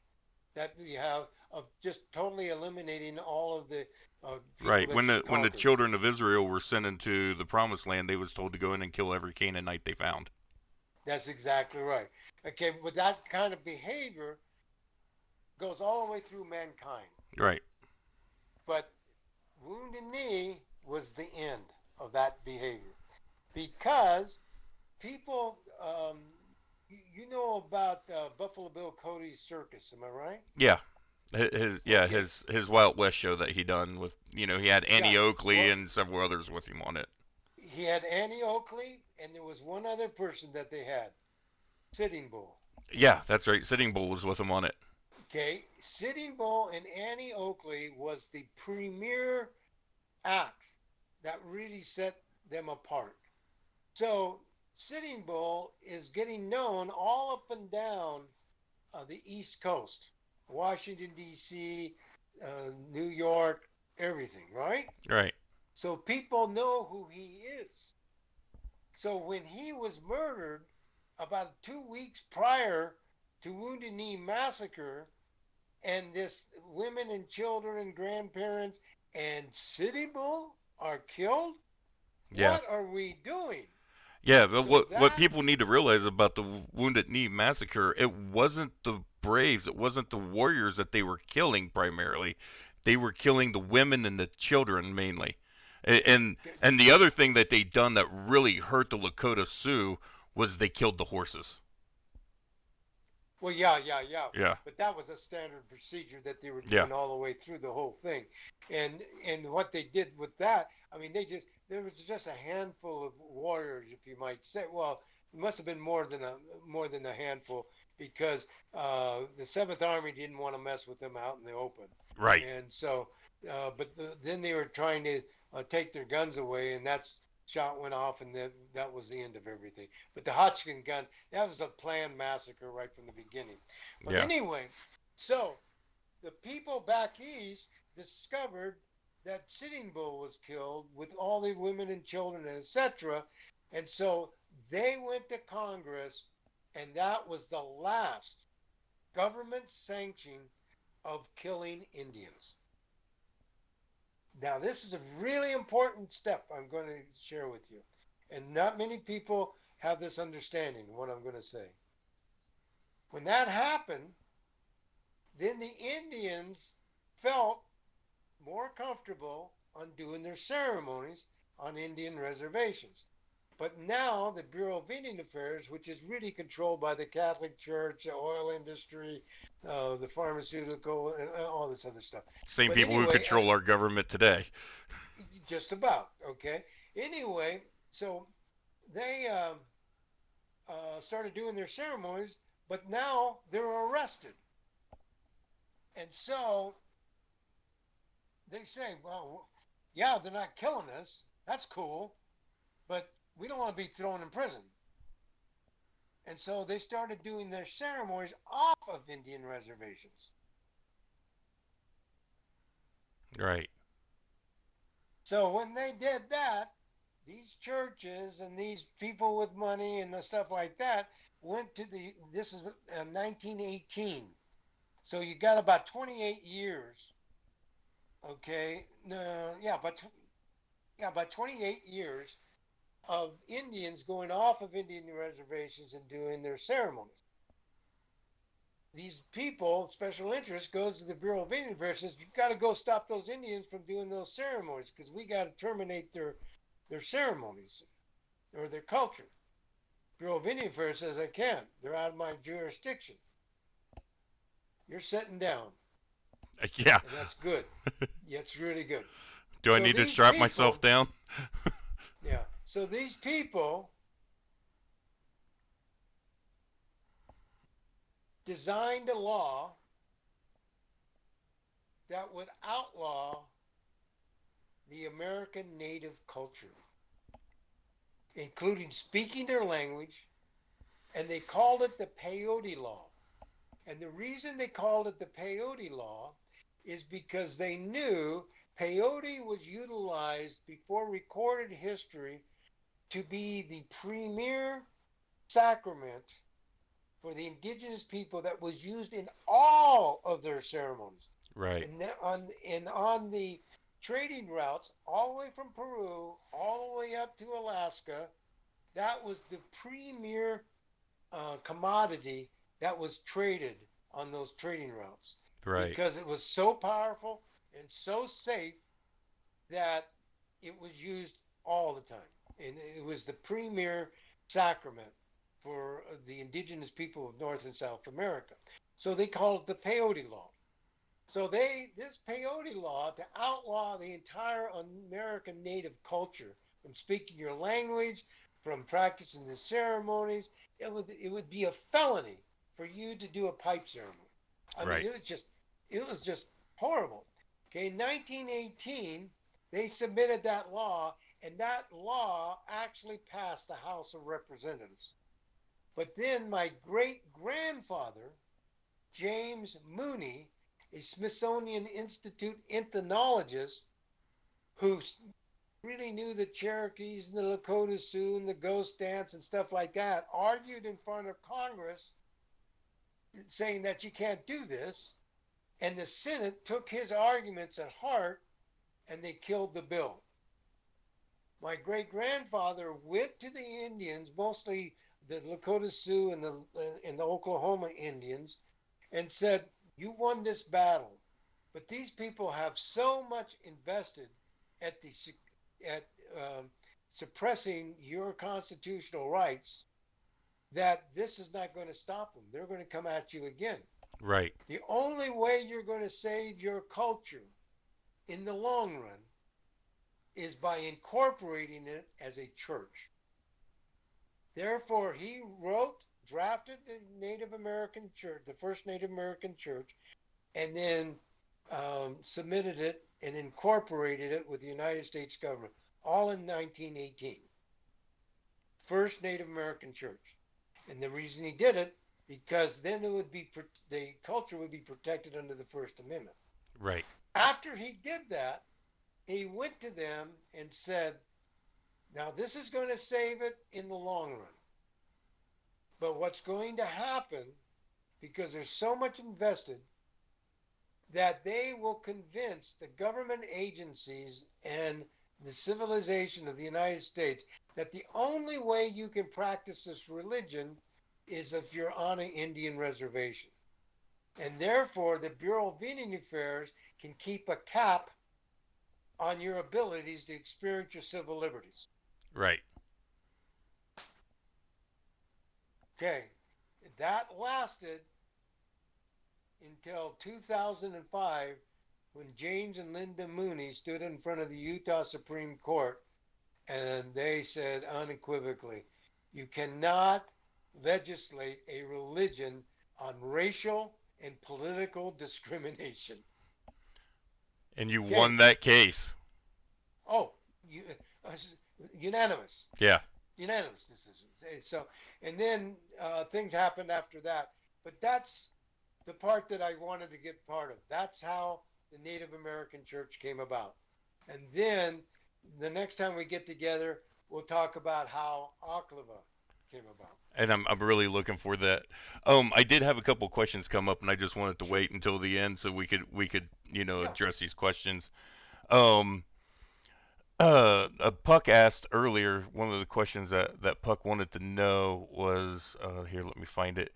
that we have of just totally eliminating all of the people Right. that you When the conquered. children of Israel were sent into the promised land, they was told to go in and kill every Canaanite they found. That's exactly right. Okay, but that kind of behavior goes all the way through mankind. Right. But Wounded Knee was the end of that behavior because people, you know about Buffalo Bill Cody's circus, am I right? Yeah. Yeah, Okay, his Wild West show that he done with, he had yeah. Annie Oakley Well, and several others with him on it. he had Annie Oakley, and there was one other person that they had, Sitting Bull. Yeah, that's right. Sitting Bull was with him on it. Okay, Sitting Bull and Annie Oakley was the premier act that really set them apart. So Sitting Bull is getting known all up and down the East Coast, Washington, D.C., New York, everything, right? Right. So people know who he is. So when he was murdered about 2 weeks prior to Wounded Knee Massacre, and this women and children and grandparents and Sitting Bull are killed, Yeah. what are we doing? Yeah, but So what that, people need to realize about the Wounded Knee massacre, it wasn't the Braves, it wasn't the warriors that they were killing primarily. They were killing the women and the children mainly. And the other thing that they done that really hurt the Lakota Sioux was they killed the horses. well, yeah, yeah, yeah. Yeah. But that was a standard procedure that they were Yeah. doing all the way through the whole thing. And what they did with that, I mean, there was just a handful of warriors, if you might say. Well, it must have been more than a handful because the Seventh Army didn't want to mess with them out in the open, Right. and so, then they were trying to take their guns away, and that's shot went off, and then that was the end of everything. But the Hodgkin gun, that was a planned massacre right from the beginning. But Yeah. anyway, so the people back east discovered that Sitting Bull was killed with all the women and children, etc. And so they went to Congress, and that was the last government sanction of killing Indians. Now, this is a really important step I'm going to share with you. And not many people have this understanding of what I'm going to say. When that happened, then the Indians felt more comfortable on doing their ceremonies on Indian reservations. But now the Bureau of Indian Affairs, which is really controlled by the Catholic Church, the oil industry, the pharmaceutical, and all this other stuff. Same But people who anyway, control our government today. just about, okay? Anyway, so they started doing their ceremonies, but now they're arrested. And so they say, well, yeah, they're not killing us. That's cool. But we don't want to be thrown in prison. And so they started doing their ceremonies off of Indian reservations. Right. So when they did that, these churches and these people with money and the stuff like that went to this is 1918. So you got about 28 years. Okay. No, yeah, about 28 years of Indians going off of Indian reservations and doing their ceremonies. These people, special interest, goes to the Bureau of Indian Affairs, says, you got to go stop those Indians from doing those ceremonies because we got to terminate their ceremonies or their culture. Bureau of Indian Affairs says, I can't. They're out of my jurisdiction. You're sitting down. Yeah. And that's good. Yeah, it's really good. Do I So need to these strap myself people, down? yeah. So these people designed a law that would outlaw the American native culture, including speaking their language, and they called it the Peyote Law. And the reason they called it the Peyote Law is because they knew peyote was utilized before recorded history to be the premier sacrament for the indigenous people that was used in all of their ceremonies. Right. And on the trading routes all the way from Peru all the way up to Alaska, that was the premier commodity that was traded on those trading routes Right. because it was so powerful and so safe that it was used all the time. and it was the premier sacrament for the indigenous people of North and South America. So they called it the peyote law. So this peyote law to outlaw the entire American native culture from speaking your language, from practicing the ceremonies, it would be a felony for you to do a pipe ceremony. I mean, Right. it was just horrible. Okay, in 1918, they submitted that law, and that law actually passed the House of Representatives. But then my great grandfather, James Mooney, a Smithsonian Institute ethnologist who really knew the Cherokees and the Lakota Sioux and the ghost dance and stuff like that, argued in front of Congress saying that you can't do this. And the Senate took his arguments at heart and they killed the bill. My great grandfather went to the Indians, mostly the Lakota Sioux and the Oklahoma Indians, and said, "You won this battle, but these people have so much invested at the at suppressing your constitutional rights that this is not going to stop them. They're going to come at you again. Right. The only way you're going to save your culture in the long run is by incorporating it as a church." Therefore, he drafted the Native American church, the first Native American church, and then submitted it and incorporated it with the United States government, all in 1918. First Native American church. And the reason he did it, because then the culture would be protected under the First Amendment. Right. After he did that, he went to them and said, "Now this is going to save it in the long run. But what's going to happen, because there's so much invested, that they will convince the government agencies and the civilization of the United States that the only way you can practice this religion is if you're on an Indian reservation. And therefore, the Bureau of Indian Affairs can keep a cap on your abilities to experience your civil liberties." Right. Okay, that lasted until 2005 when James and Linda Mooney stood in front of the Utah Supreme Court and they said unequivocally, you cannot legislate a religion on racial and political discrimination. And you Okay. won that case. Oh, you, uh, unanimous. Yeah. Unanimous decision. So, and then things happened after that. But that's the part that I wanted to get part of. That's how the Native American Church came about. And then the next time we get together, we'll talk about how Oklevueha came about. And I'm really looking for that. I did have a couple questions come up, and I just wanted to Sure. wait until the end so we could Yeah. address these questions. Um, Puck asked earlier. One of the questions that Puck wanted to know was here. Let me find it.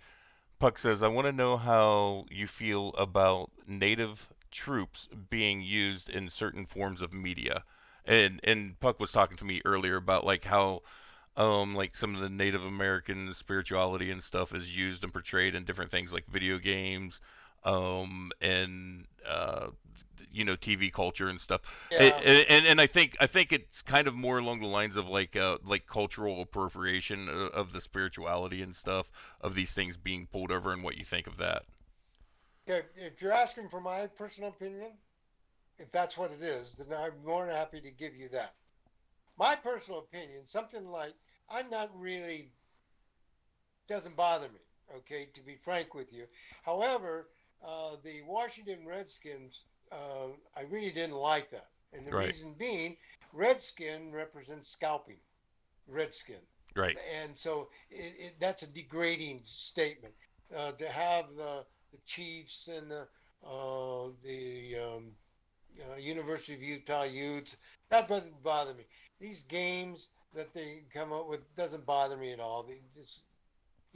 Puck says, "I want to know how you feel about native troops being used in certain forms of media." And Puck was talking to me earlier about like how like some of the Native American spirituality and stuff is used and portrayed in different things like video games, and TV culture and stuff. Yeah. And I think it's kind of more along the lines of like cultural appropriation of the spirituality and stuff of these things being pulled over, and what you think of that. Okay. If you're asking for my personal opinion, if that's what it is, then I'm more than happy to give you that. My personal opinion, something like I'm not really doesn't bother me. Okay, to be frank with you. However, the Washington Redskins, I really didn't like that, and the Right. reason being, Redskin represents scalping. Redskin, Right. and so that's a degrading statement. To have the Chiefs and the University of Utah Utes, that doesn't bother me. These games that they come up with doesn't bother me at all. They just,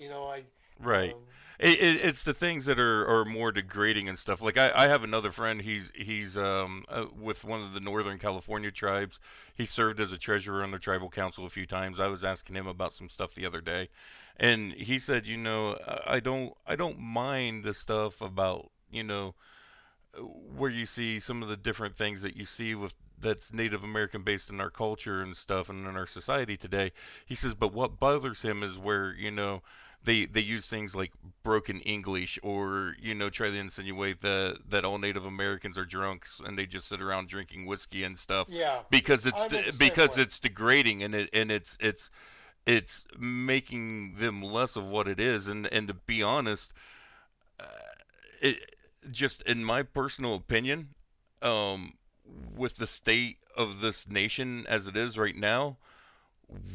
I Right. Um, It's the things that are more degrading and stuff. Like I have another friend. He's with one of the Northern California tribes. He served as a treasurer on the tribal council a few times. I was asking him about some stuff the other day, and he said, I don't mind the stuff about where you see some of the different things that you see with that's Native American based in our culture and stuff and in our society today. He says, but what bothers him is where they use things like broken English or try to insinuate that all Native Americans are drunks and they just sit around drinking whiskey and stuff yeah, because I'm in the same because way. it's degrading and it's making them less of what it is and to be honest it just in my personal opinion, um, with the state of this nation as it is right now,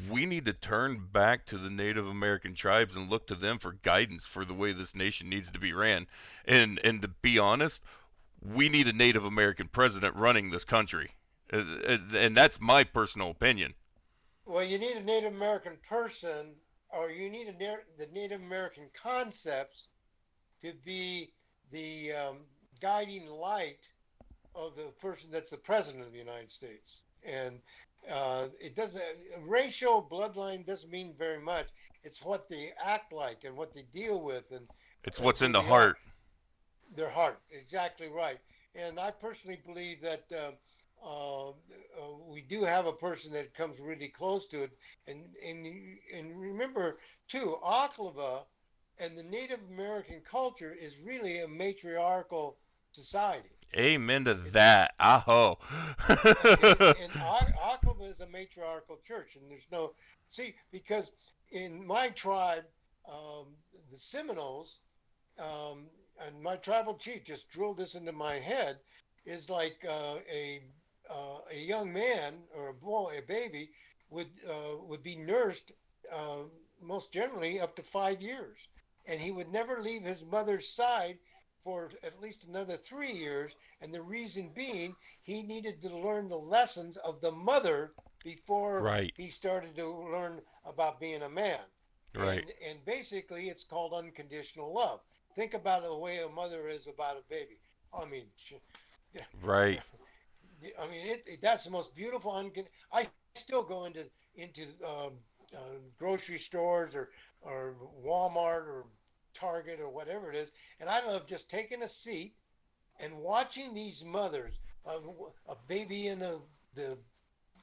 we need to turn back to the Native American tribes and look to them for guidance for the way this nation needs to be ran. And to be honest, we need a Native American president running this country, and that's my personal opinion. Well, you need a Native American person, or you need the Native American concepts to be the guiding light of the person that's the president of the United States. And it doesn't, racial bloodline doesn't mean very much. It's what they act like and what they deal with It's and what's in who the they are. heart. Their heart, exactly right. And I personally believe that we do have a person that comes really close to it. And remember too, Oklevueha and the Native American culture is really a matriarchal society. Amen to It, that. Aho. okay, and Oklevueha is a matriarchal church, and there's no see because in my tribe, um, the Seminoles, um, and my tribal chief just drilled this into my head, is like a young man or a boy, a baby, would be nursed uh, most generally up to 5 years, and he would never leave his mother's side for at least another 3 years. And the reason being, he needed to learn the lessons of the mother before Right. he started to learn about being a man. Right. And basically, it's called unconditional love. Think about the way a mother is about a baby. I mean, Right. I mean, that's the most beautiful. I still go into grocery stores or Walmart or Target or whatever it is, and I love just taking a seat and watching these mothers, a baby in the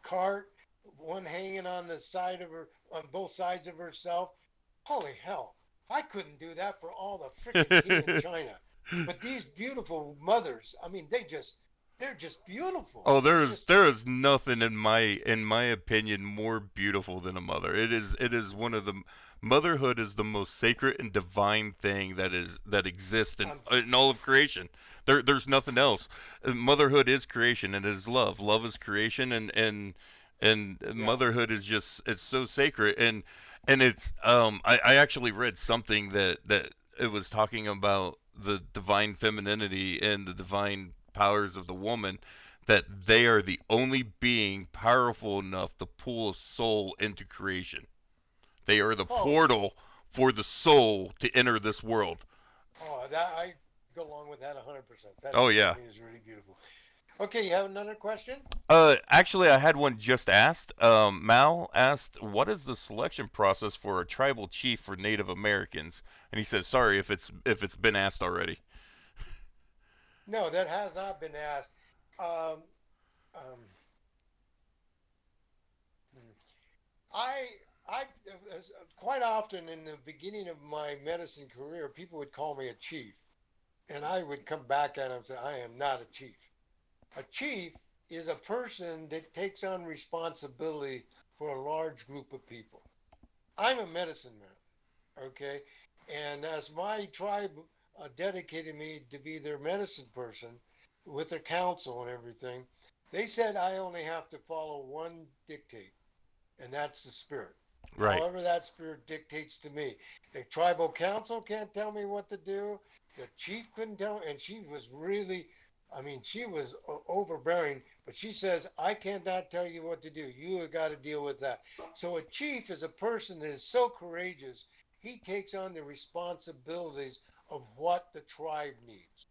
cart, one hanging on the side of her, on both sides of herself. Holy hell! I couldn't do that for all the frickin' tea in China. But these beautiful mothers, I mean, they're just beautiful. Oh, It's there is just there is nothing in my opinion more beautiful than a mother. It is one of the motherhood is the most sacred and divine thing that exists in um, in all of creation. There's nothing else. Motherhood is creation and it is love. Love is creation and yeah. motherhood is just it's so sacred and it's I actually read something that it was talking about the divine femininity and the divine powers of the woman that they are the only being powerful enough to pull a soul into creation. They are the Oh, portal for the soul to enter this world. oh, that I go along with that 100%. That Oh to me yeah. is really beautiful. Okay, you have another question? Actually, I had one just asked. Mal asked, "What is the selection process for a tribal chief for Native Americans?" And he says, "Sorry if it's been asked already." No, that has not been asked. Um, um, hmm. I quite often in the beginning of my medicine career, people would call me a chief, and I would come back at them and say, I am not a chief. A chief is a person that takes on responsibility for a large group of people. I'm a medicine man, okay? And as my tribe dedicated me to be their medicine person with their council and everything, they said I only have to follow one dictate, and that's the spirit. Right. However, that spirit dictates to me. The tribal council can't tell me what to do. The chief couldn't tell, and she was really, I mean, she was overbearing. But she says, "I cannot tell you what to do. You have got to deal with that." So a chief is a person that is so courageous he takes on the responsibilities of what the tribe needs.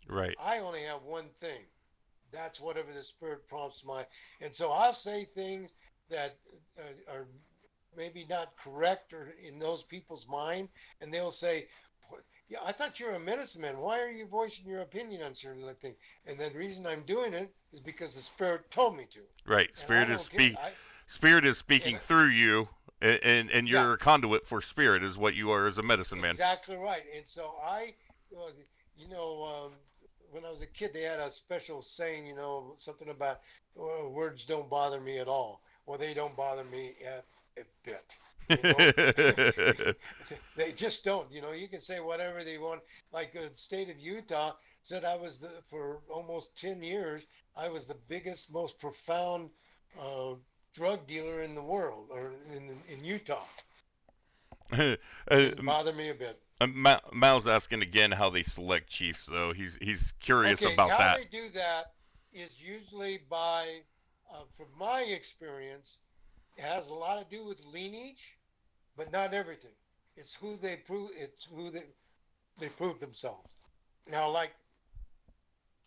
Right. I only have one thing. That's whatever the Spirit prompts my. And so I'll say things that are maybe not correct or in those people's mind, and they'll say, "Yeah, I thought you're a medicine man. Why are you voicing your opinion on certain things?" And the reason I'm doing it is because the Spirit told me to, Right. and I Spirit is don't care. Spirit is And speaking through you, and yeah, you're a conduit for spirit, is what you are as a medicine man. exactly right. And so uh, you know, when I was a kid, they had a special saying, something about words don't bother me at all. Well, they don't bother me a bit. You know, they just don't. You can say whatever they want. Like the state of Utah said, for almost 10 years, I was the biggest, most profound uh, drug dealer in the world, or in Utah. uh, Didn't bother me a bit. Mal's asking again how they select chiefs, though. He's curious Okay, about how that. they do that is usually by, from my experience, it has a lot to do with lineage, but not everything. It's who they prove. It's who they prove themselves. Now, like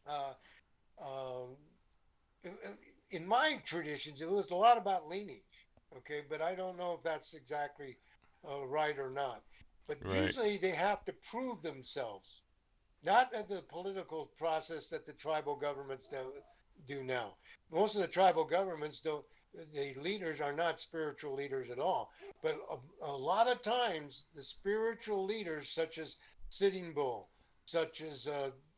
uh, um, in my traditions, it was a lot about lineage. Okay, but I don't know if that's exactly right or not. But Right. usually they have to prove themselves, not at the political process that the tribal governments do now. Most of the tribal governments don't. The leaders are not spiritual leaders at all. But a lot of times, the spiritual leaders, such as Sitting Bull, such as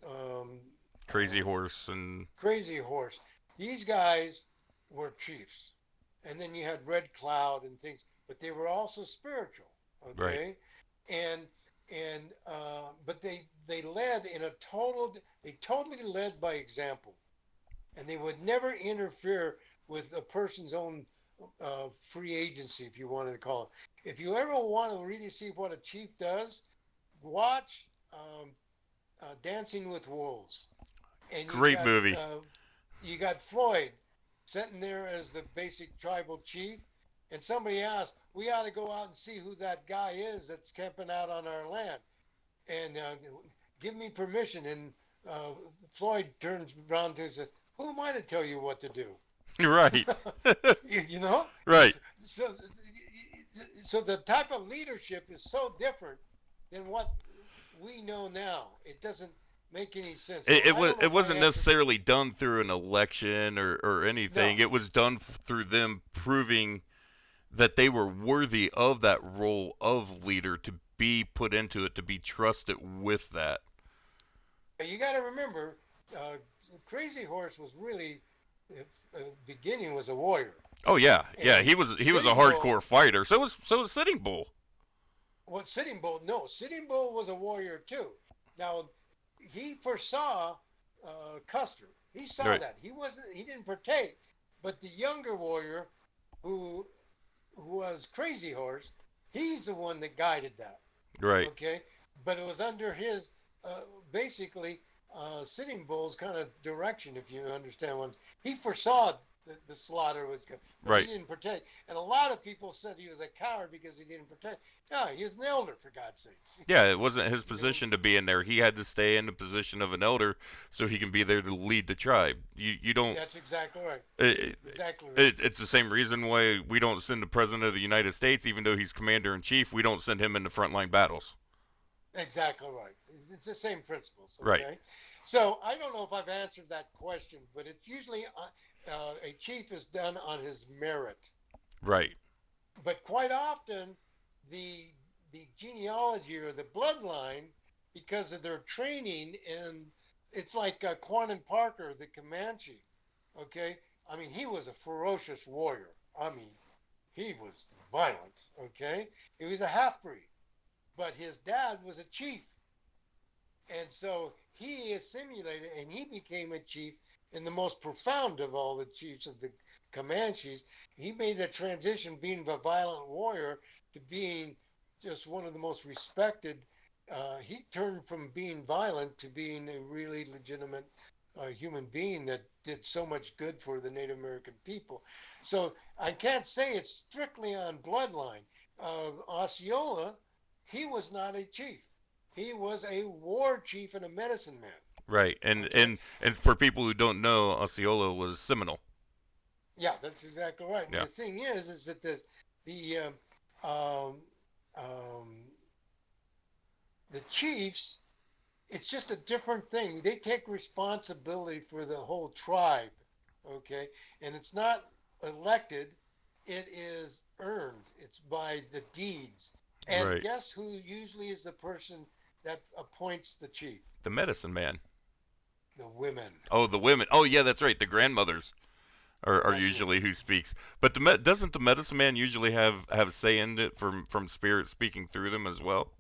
um, Crazy um, Horse and Crazy Horse, these guys were chiefs. And then you had Red Cloud and things, but they were also spiritual. right. Okay, and but they led in a total. They totally led by example, and they would never interfere with a person's own free agency, if you wanted to call it. If you ever want to really see what a chief does, watch Dancing with Wolves, and Great movie. you got Floyd sitting there as the basic tribal chief, and somebody asked, "We ought to go out and see who that guy is that's camping out on our land, and give me permission." And uh, Floyd turns around to and says, "Who am I to tell you what to do?" Right. you know, Right. so so the type of leadership is so different than what we know now. It doesn't make any sense. So I don't know It if I wasn't answered. necessarily done through an election or anything. No, It was done through them proving that they were worthy of that role of leader, to be put into it, to be trusted with that. you got to remember, uh, Crazy Horse was really, beginning was a warrior, Oh yeah, yeah. and He was a Sitting Bull. hardcore fighter. So was Sitting Bull. What Sitting Bull? No, Sitting Bull was a warrior too. Now, he foresaw Custer. He saw Right. that. He wasn't. He didn't partake, but the younger warrior, who who was Crazy Horse, he's the one that guided that. Right. Okay, but it was under his uh, basically Sitting Bull's kind of direction, if you understand what he foresaw. The slaughter was good, but he Right. didn't partake. And a lot of people said he was a coward because he didn't partake. No, he was an elder, for God's sakes. Yeah, it wasn't his You know, position to be in there. He had to stay in the position of an elder so he can be there to lead the tribe. You don't. that's exactly right. It, Exactly right. it's the same reason why we don't send the president of the United States, even though he's commander in chief. We don't send him into frontline battles. Exactly right. It's the same principles. Right. Okay. So I don't know if I've answered that question, but it's usually a chief is done on his merit. Right. But quite often, the the genealogy or the bloodline, because of their training, and it's like Quannon Parker, the Comanche. Okay, I mean he was a ferocious warrior. I mean he was violent. Okay, he was a half breed, but his dad was a chief, and so he assimilated and he became a chief in the most profound of all the chiefs of the Comanches. He made a transition being a violent warrior to being just one of the most respected. He turned from being violent to being a really legitimate human being that did so much good for the Native American people. So I can't say it's strictly on bloodline. Osceola He was not a chief. He was a war chief and a medicine man. Right. And Okay. and and for people who don't know, Osceola was Seminole. Yeah, that's exactly right. And Yeah. the thing is that the um, um, the chiefs, it's just a different thing. They take responsibility for the whole tribe, okay? And it's not elected, it is earned. It's by the deeds. And Right. guess who usually is the person that appoints the chief? The medicine man. The women. Oh, the women. Oh, yeah, that's right. The grandmothers are That's it. usually who speaks. But doesn't the medicine man usually have say in it from spirit speaking through them as well?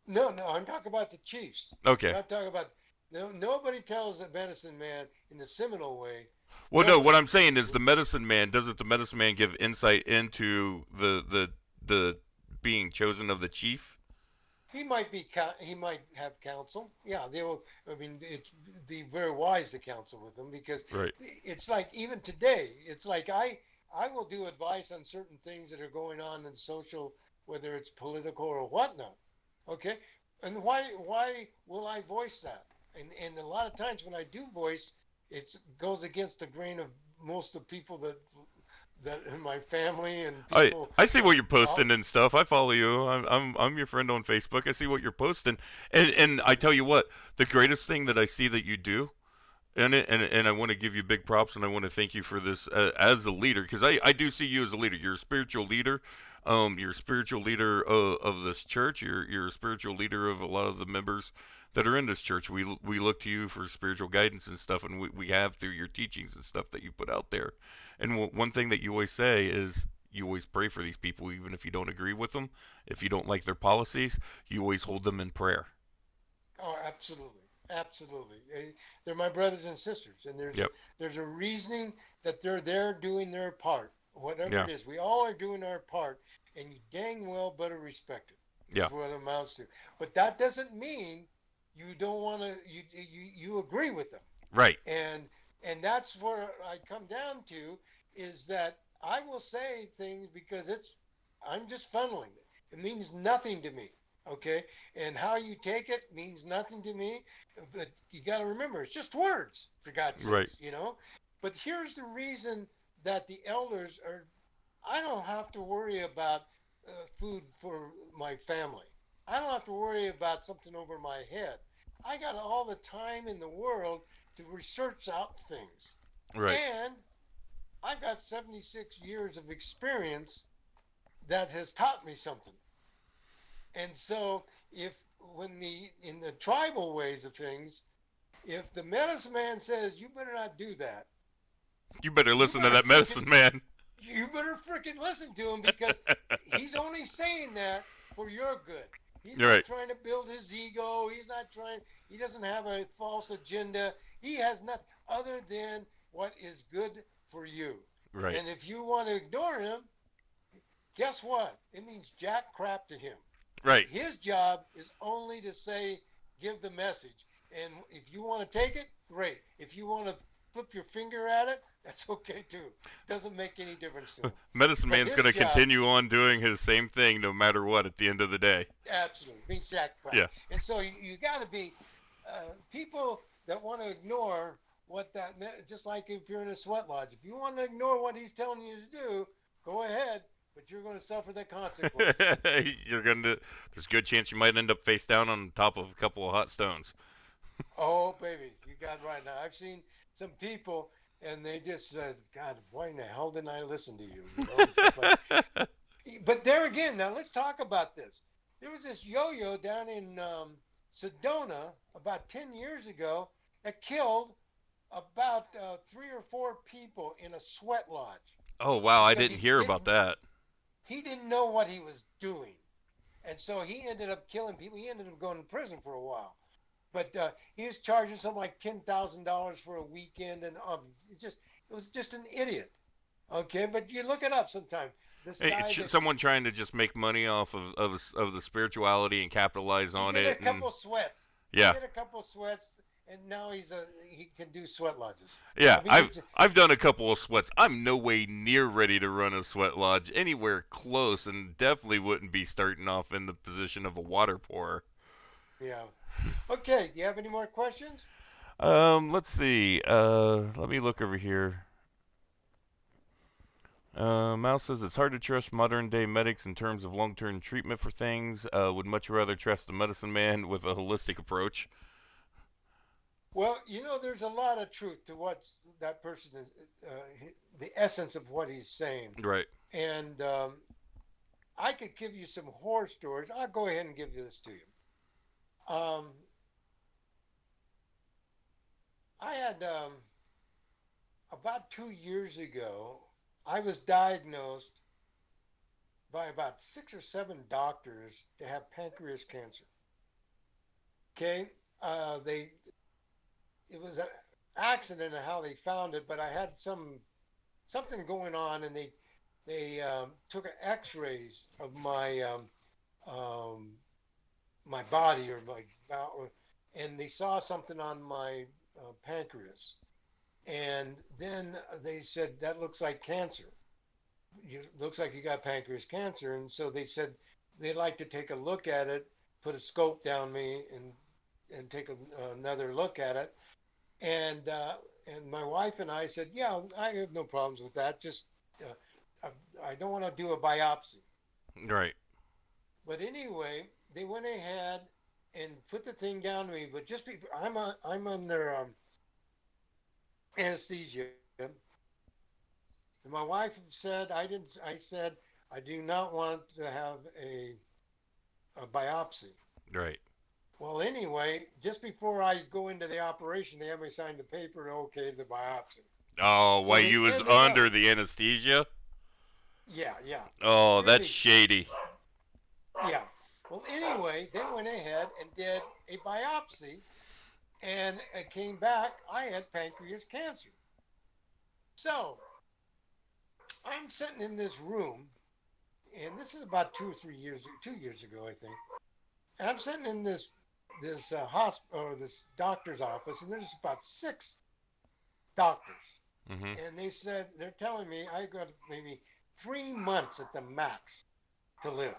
No, no, I'm talking about the chiefs. I'm Okay. not talking about no. Nobody tells the medicine man in the Seminole way. Well, no. What Nobody. I'm saying is the medicine man doesn't the medicine man give insight into the being chosen of the chief? He might be. He might have counsel. Yeah, they will. I mean, it'd be very wise to counsel with them because Right. it's like even today. It's like I will do advice on certain things that are going on in social, whether it's political or whatnot. Okay, and why will I voice that? And a lot of times when I do voice, it goes against the grain of most of the people that in my family and I people. I see what you're Uh, posting and stuff. I follow you. I'm your friend on Facebook. I see what you're posting, and I tell you what, the greatest thing that I see that you do, and I want to give you big props, and I want to thank you for this as a leader, because I do see you as a leader. You're a spiritual leader. You're a spiritual leader of this church. You're a spiritual leader of a lot of the members that are in this church. We look to you for spiritual guidance and stuff, and we have through your teachings and stuff that you put out there. And one thing that you always say is you always pray for these people, even if you don't agree with them. If you don't like their policies, you always hold them in prayer. Oh, absolutely, absolutely. They're my brothers and sisters, and Yep. there's a reasoning that they're there doing their part, whatever Yeah. it is. We all are doing our part, and you dang well better respect it. Yeah. Is what it amounts to. But that doesn't mean you don't want to. You agree with them, Right. and that's where I come down to is that I will say things because I'm just funneling it. It means nothing to me. Okay, and how you take it means nothing to me. But you got to remember, it's just words, for God's Right. sakes, you know. But here's the reason that the elders are. I don't have to worry about food for my family. I don't have to worry about something over my head. I got all the time in the world to research out things. Right. And I've got 76 years of experience that has taught me something. And so if when the in the tribal ways of things, if the medicine man says you better not do that, You better you listen to better that freaking medicine man. you better freaking listen to him because he's only saying that for your good. He's You're not right. trying to build his ego. He's not trying. He doesn't have a false agenda. He has nothing other than what is good for you. Right. And if you want to ignore him, guess what? It means jack crap to him. Right. His job is only to say, give the message. And if you want to take it, great. If you want to flip your finger at it, that's okay too. Doesn't make any difference to him. Medicine But man's his gonna job, continue on doing his same thing no matter what at the end of the day. absolutely, means jack crap. Yeah. And so you got to be people that want to ignore what that, just like if you're in a sweat lodge, if you want to ignore what he's telling you to do, go ahead, but you're going to suffer the consequences. You're gonna. There's a good chance you might end up face down on top of a couple of hot stones. Oh, baby, you got right. Now I've seen some people, and they just says, "God, why in the hell didn't I listen to you?" You know, and stuff like. But there again, now let's talk about this. There was this yo-yo down in Sedona about 10 years ago that killed about 3 or 4 people in a sweat lodge Oh wow, I because didn't hear about that. he didn't know what he was doing, and so he ended up killing people. He ended up going to prison for a while. But he was charging something like $10,000 for a weekend, and it was just an idiot. Okay, but you look it up sometime. This Hey, guy that someone trying to just make money off of the spirituality and capitalize he on did a it, and couple sweats. He yeah, did a couple sweats, and now he can do sweat lodges. Yeah, I mean, I've it's I've done a couple of sweats. I'm no way near ready to run a sweat lodge anywhere close, and definitely wouldn't be starting off in the position of a water pourer. yeah. Okay, do you have any more questions? Let's see. Let me look over here. Mouse says it's hard to trust modern day medics in terms of long term treatment for things. Would much rather trust a medicine man with a holistic approach. Well, there's a lot of truth to what that person is, the essence of what he's saying. Right. And I could give you some horror stories. I'll go ahead and give this to you. Um, I had about 2 years ago, I was diagnosed by about 6 or 7 doctors to have pancreas cancer. Okay, they it was an accident of how they found it, but I had something going on, and they took X-rays of um, my body or my bowel, and they saw something on my pancreas, and then they said that looks like cancer. Looks like you got pancreas cancer, and so they said they'd like to take a look at it, put a scope down me, and take another look at it. And my wife and I said, yeah, I have no problems with that. Just I don't want to do a biopsy. Right. But anyway, they went ahead and put the thing down to me. But just before I'm under anesthesia, and my wife said I didn't. I said I do not want to have a biopsy. Right. Well, anyway, just before I go into the operation, they have me sign the paper to okay the biopsy. Oh, So why they you was ended up, under the anesthesia? yeah, yeah, Oh, that's really, shady. yeah. Well, anyway, they went ahead and did a biopsy, and it came back I had pancreas cancer. So I'm sitting in this room, and this is about 2 or 3 years, 2 years ago, I think. And I'm sitting in this hospital or this doctor's office, and there's about 6 doctors, Mm-hmm. and they said they're telling me I got maybe 3 months at the max to live,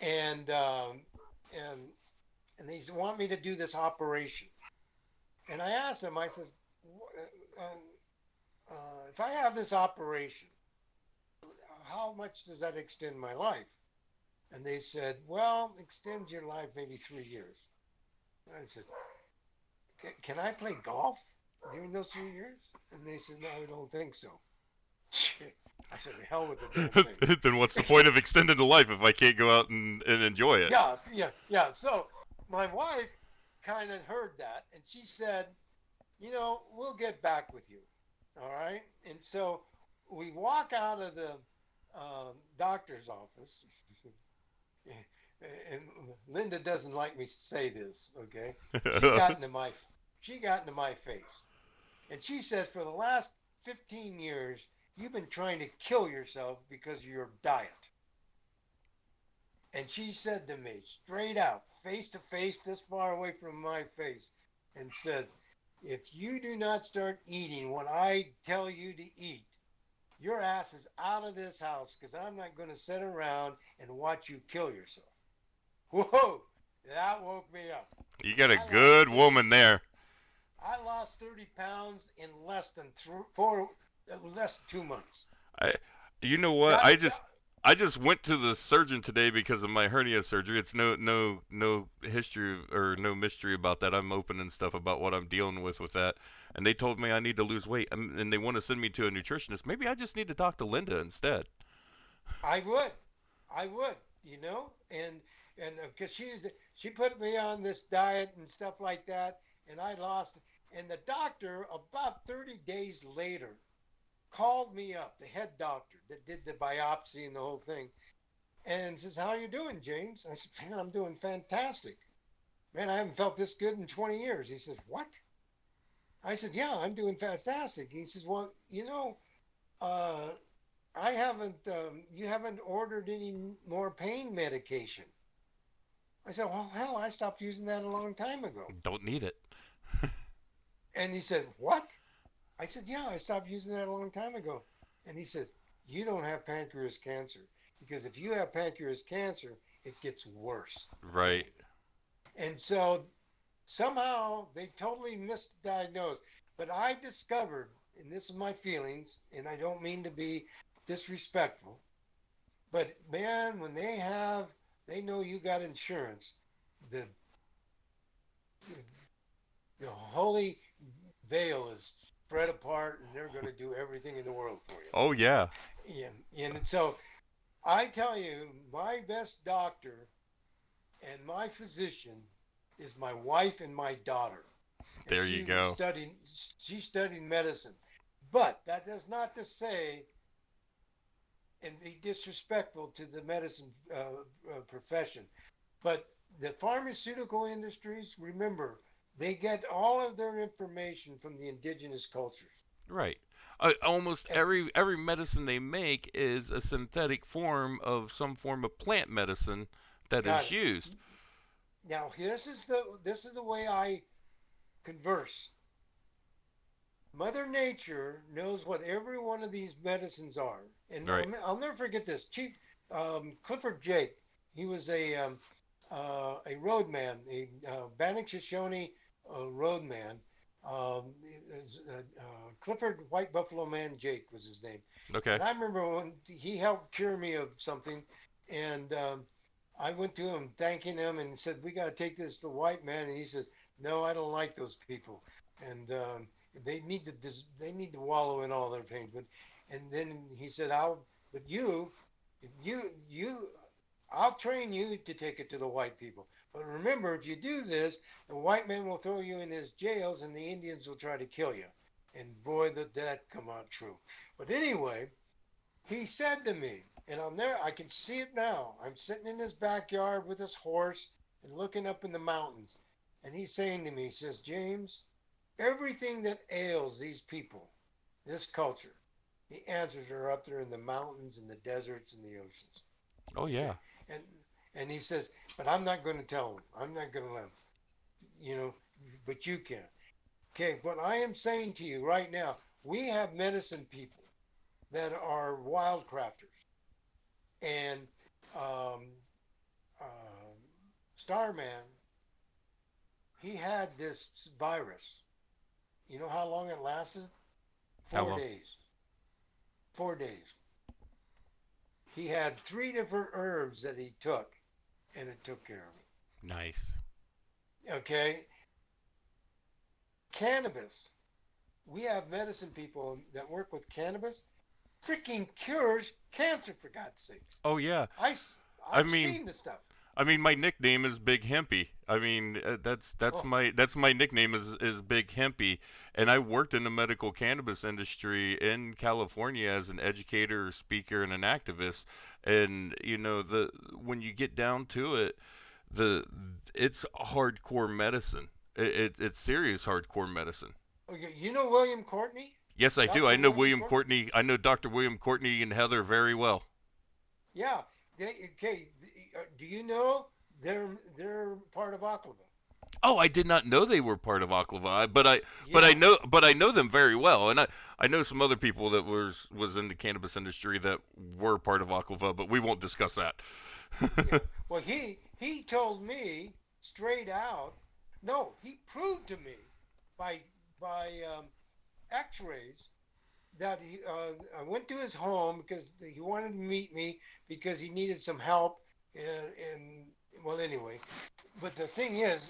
and um, and and they want me to do this operation. And I asked them, I said, if I have this operation, how much does that extend my life? And they said, well, extend your life maybe 3 years. And I said, can I play golf during those 3 years? And they said, no, I don't think so. I said, the hell with the damn Then what's the thing. point of extending the life if I can't go out and enjoy it? Yeah, yeah, yeah. So my wife kind of heard that, and she said, we'll get back with you. All right. And so we walk out of the doctor's office, and Linda doesn't like me to say this. Okay, she got into my she got into my face, and she says, for the last 15 years, you've been trying to kill yourself because of your diet. And she said to me straight out, face to face, this far away from my face, and said, if you do not start eating what I tell you to eat, your ass is out of this house because I'm not going to sit around and watch you kill yourself. Whoa, that woke me up. You got a I lost good 30. woman there. I lost 30 pounds in less than less than 2 months. I, you know what? That that I just went to the surgeon today because of my hernia surgery. It's no history or no mystery about that. I'm open and stuff about what I'm dealing with that. And they told me I need to lose weight, and they want to send me to a nutritionist. Maybe I just need to talk to Linda instead. I would, I would, and because she put me on this diet and stuff like that, and I lost. And the doctor, about 30 days later, called me up, the head doctor that did the biopsy and the whole thing, and says, "How you doing, James?" I said, "Man, I'm doing fantastic. Man, I haven't felt this good in 20 years." He says, "What?" I said, "Yeah, I'm doing fantastic." He says, "Well, uh, I haven't. You haven't ordered any more pain medication." I said, "Well, hell, I stopped using that a long time ago." Don't need it. And he said, what? I said, yeah, I stopped using that a long time ago. And he says, you don't have pancreas cancer because if you have pancreas cancer, it gets worse. Right. And so somehow they totally misdiagnosed. But I discovered, and this is my feelings, and I don't mean to be disrespectful, but man, when they know you got insurance, the the holy veil is spread apart, and they're going to do everything in the world for Oh yeah. you. And so I tell you, my best doctor and my physician is my wife and my daughter, and There you go. she studied medicine. But that does not to say and be disrespectful to the medicine profession. But the pharmaceutical industries, remember, they get all of their information from the indigenous cultures. Right. Almost And every medicine they make is a synthetic form of some form of plant medicine that got is it. used. Now this is the way I converse. Mother Nature knows what every one of these medicines are, and Right. I'll never forget this. Chief Clifford Jake, he was a roadman, a Bannock Shoshone roadman. Clifford White Buffalo Man Jake was his name, Okay. and I remember when he helped cure me of something, and I went to him thanking him and said, "We got to take this to the white man," and he says, "No, I don't like those people," and they need to wallow in all their pain. But and then he said, but you I'll train you to take it to the white people. But remember, if you do this, the white man will throw you in his jails and the Indians will try to kill you. And boy, did that come out true. But anyway, he said to me, and I'm there, I can see it now. I'm sitting in his backyard with his horse and looking up in the mountains. And he's saying to me, he says, James, everything that ails these people, this culture, the answers are up there in the mountains and the deserts and the oceans. Oh Okay. yeah. And and he says, but I'm not going to tell them. I'm not going to let them. You know, but you can. Okay. What I am saying to you right now, we have medicine people that are wildcrafters, and um, uh, Starman, he had this virus. You know how long it lasted? How Four long? days. 4 days. He had three different herbs that he took, and it took care of Nice. it. Okay, cannabis. We have medicine people that work with cannabis. Freaking cures cancer for God's sakes. Oh yeah. I I I've mean, seen the stuff. my nickname is Big Hempy. I mean, Oh, that's my nickname is Big Hempy, and I worked in the medical cannabis industry in California as an educator, speaker, and an activist. And you know, the when you get down to it, the it's hardcore medicine. It's serious hardcore medicine. okay. You know William Courtney, Yes, I do. I Doctor know William William Courtney. Courtney. I know Dr. William Courtney and Heather very well. Yeah. Okay. Do you know they're part of Oklevueha? Oh, I did not know they were part of Oklevueha, Yeah. but I know them very well, and I know some other people that was in the cannabis industry that were part of Oklevueha, but we won't discuss that. Yeah. Well, he told me straight out. No, he proved to me by by X-rays that I went to his home because he wanted to meet me because he needed some help. And well, anyway, but the thing is,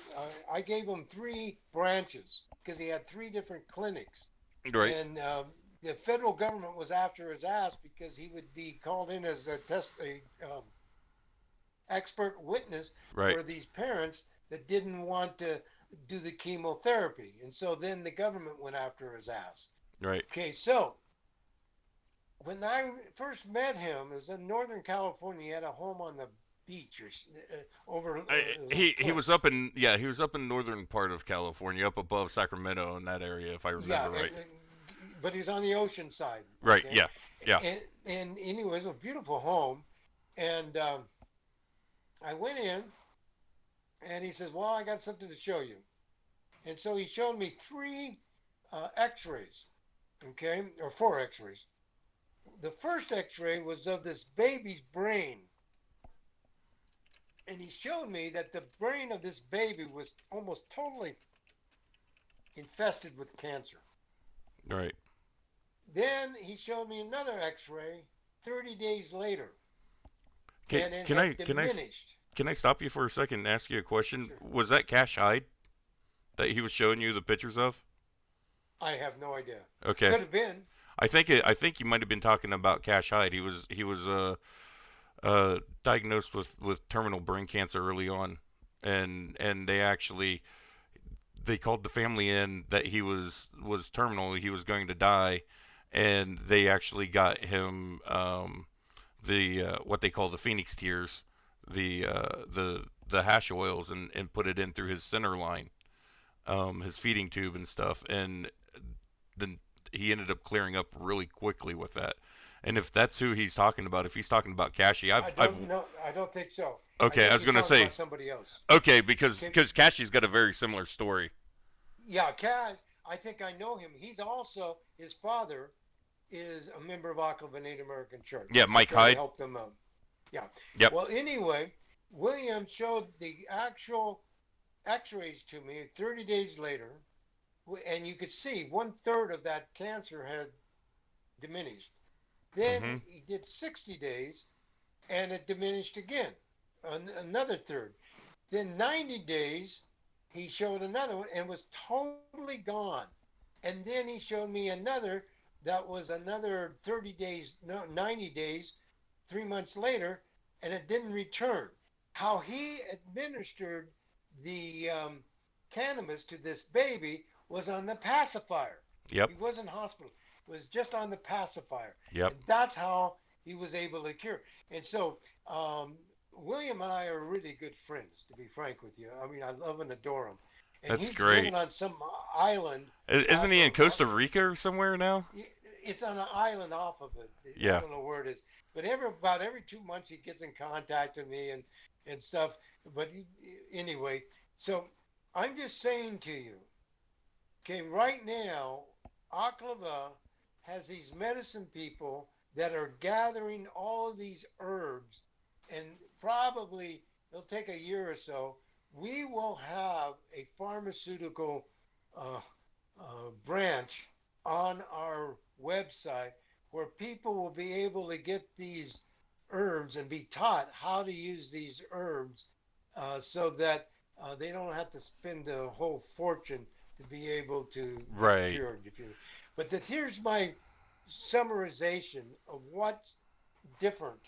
I gave him three branches because he had three different clinics, Right, and the federal government was after his ass because he would be called in as a expert witness right, for these parents that didn't want to do the chemotherapy, and so then the government went after his ass. right. Okay, so when I first met him, it was in Northern California. He had a home on the beach or over little He was cliffs. up in yeah he was up in northern part of California, up above Sacramento in that area, if I Yeah, remember right. but he's on the ocean side. Right, Okay, yeah, yeah. and anyways, a beautiful home. And I went in, and he says, "Well, I got something to show you." And so he showed me three. X-rays, okay, or 4 X-rays. The first X-ray was of this baby's brain, and he showed me that the brain of this baby was almost totally infested with cancer. Right. Then he showed me another X-ray 30 days later, Can, and it can had I diminished. can I stop you for a second and ask you a question? Sure, Was that Cash Hyde that he was showing you the pictures of? I have no idea. Okay. Could have been. I think you might have been talking about Cash Hyde. He was diagnosed with terminal brain cancer early on, and they called the family in that he was terminal. He was going to die, and they actually got him the what they call the Phoenix tears, the hash oils, and put it in through his center line, his feeding tube and stuff, and then he ended up clearing up really quickly with that. And if that's who he's talking about, if he's talking about Cashy, I've I don't think so. I okay. I think was he's gonna talking say about somebody else. okay because Okay. Cashy's got a very similar story. Yeah, Cat. I think I know him. He's also his father is a member of Oklevueha Native American Church. Yeah, I Mike try to Hyde. help them out. Yeah. Yep. Well, anyway, William showed the actual X-rays to me 30 days later, and you could see 1/3 of that cancer had diminished. Then Mhm. he did 60 days, and it diminished again, another third. Then 90 days, he showed another one and was totally gone. And then he showed me another that was another 30 days, no, 90 days, 3 months later, and it didn't return. How he administered the cannabis to this baby was on the pacifier. Yep. He wasn't hospital. It was just on the pacifier. Yep. And that's how he was able to cure. And so William and I are really good friends, to be frank with you. I mean, I love and adore him. And That's he's living great. on some island Isn't off he in of, Costa Rica or somewhere now? it's on an island off of it. I Yeah. don't know where it is. But about every 2 months, he gets in contact with me and stuff. But anyway, so I'm just saying to you, okay, right now, Aklava has these medicine people that are gathering all of these herbs, and probably it'll take a year or so. We will have a pharmaceutical uh, branch on our website where people will be able to get these herbs and be taught how to use these herbs so that they don't have to spend a whole fortune to be able to get Right. cured. But here's my summarization of what's different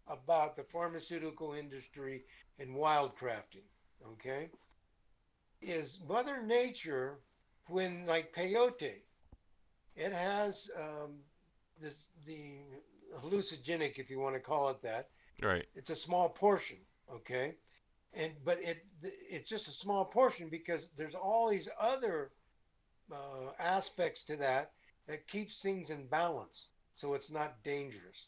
about the pharmaceutical industry and wildcrafting. Okay, is Mother Nature when like peyote, it has the hallucinogenic, if you want to call it that. Right. It's a small portion, okay, but it's just a small portion because there's all these other aspects to that that keeps things in balance, so it's not dangerous.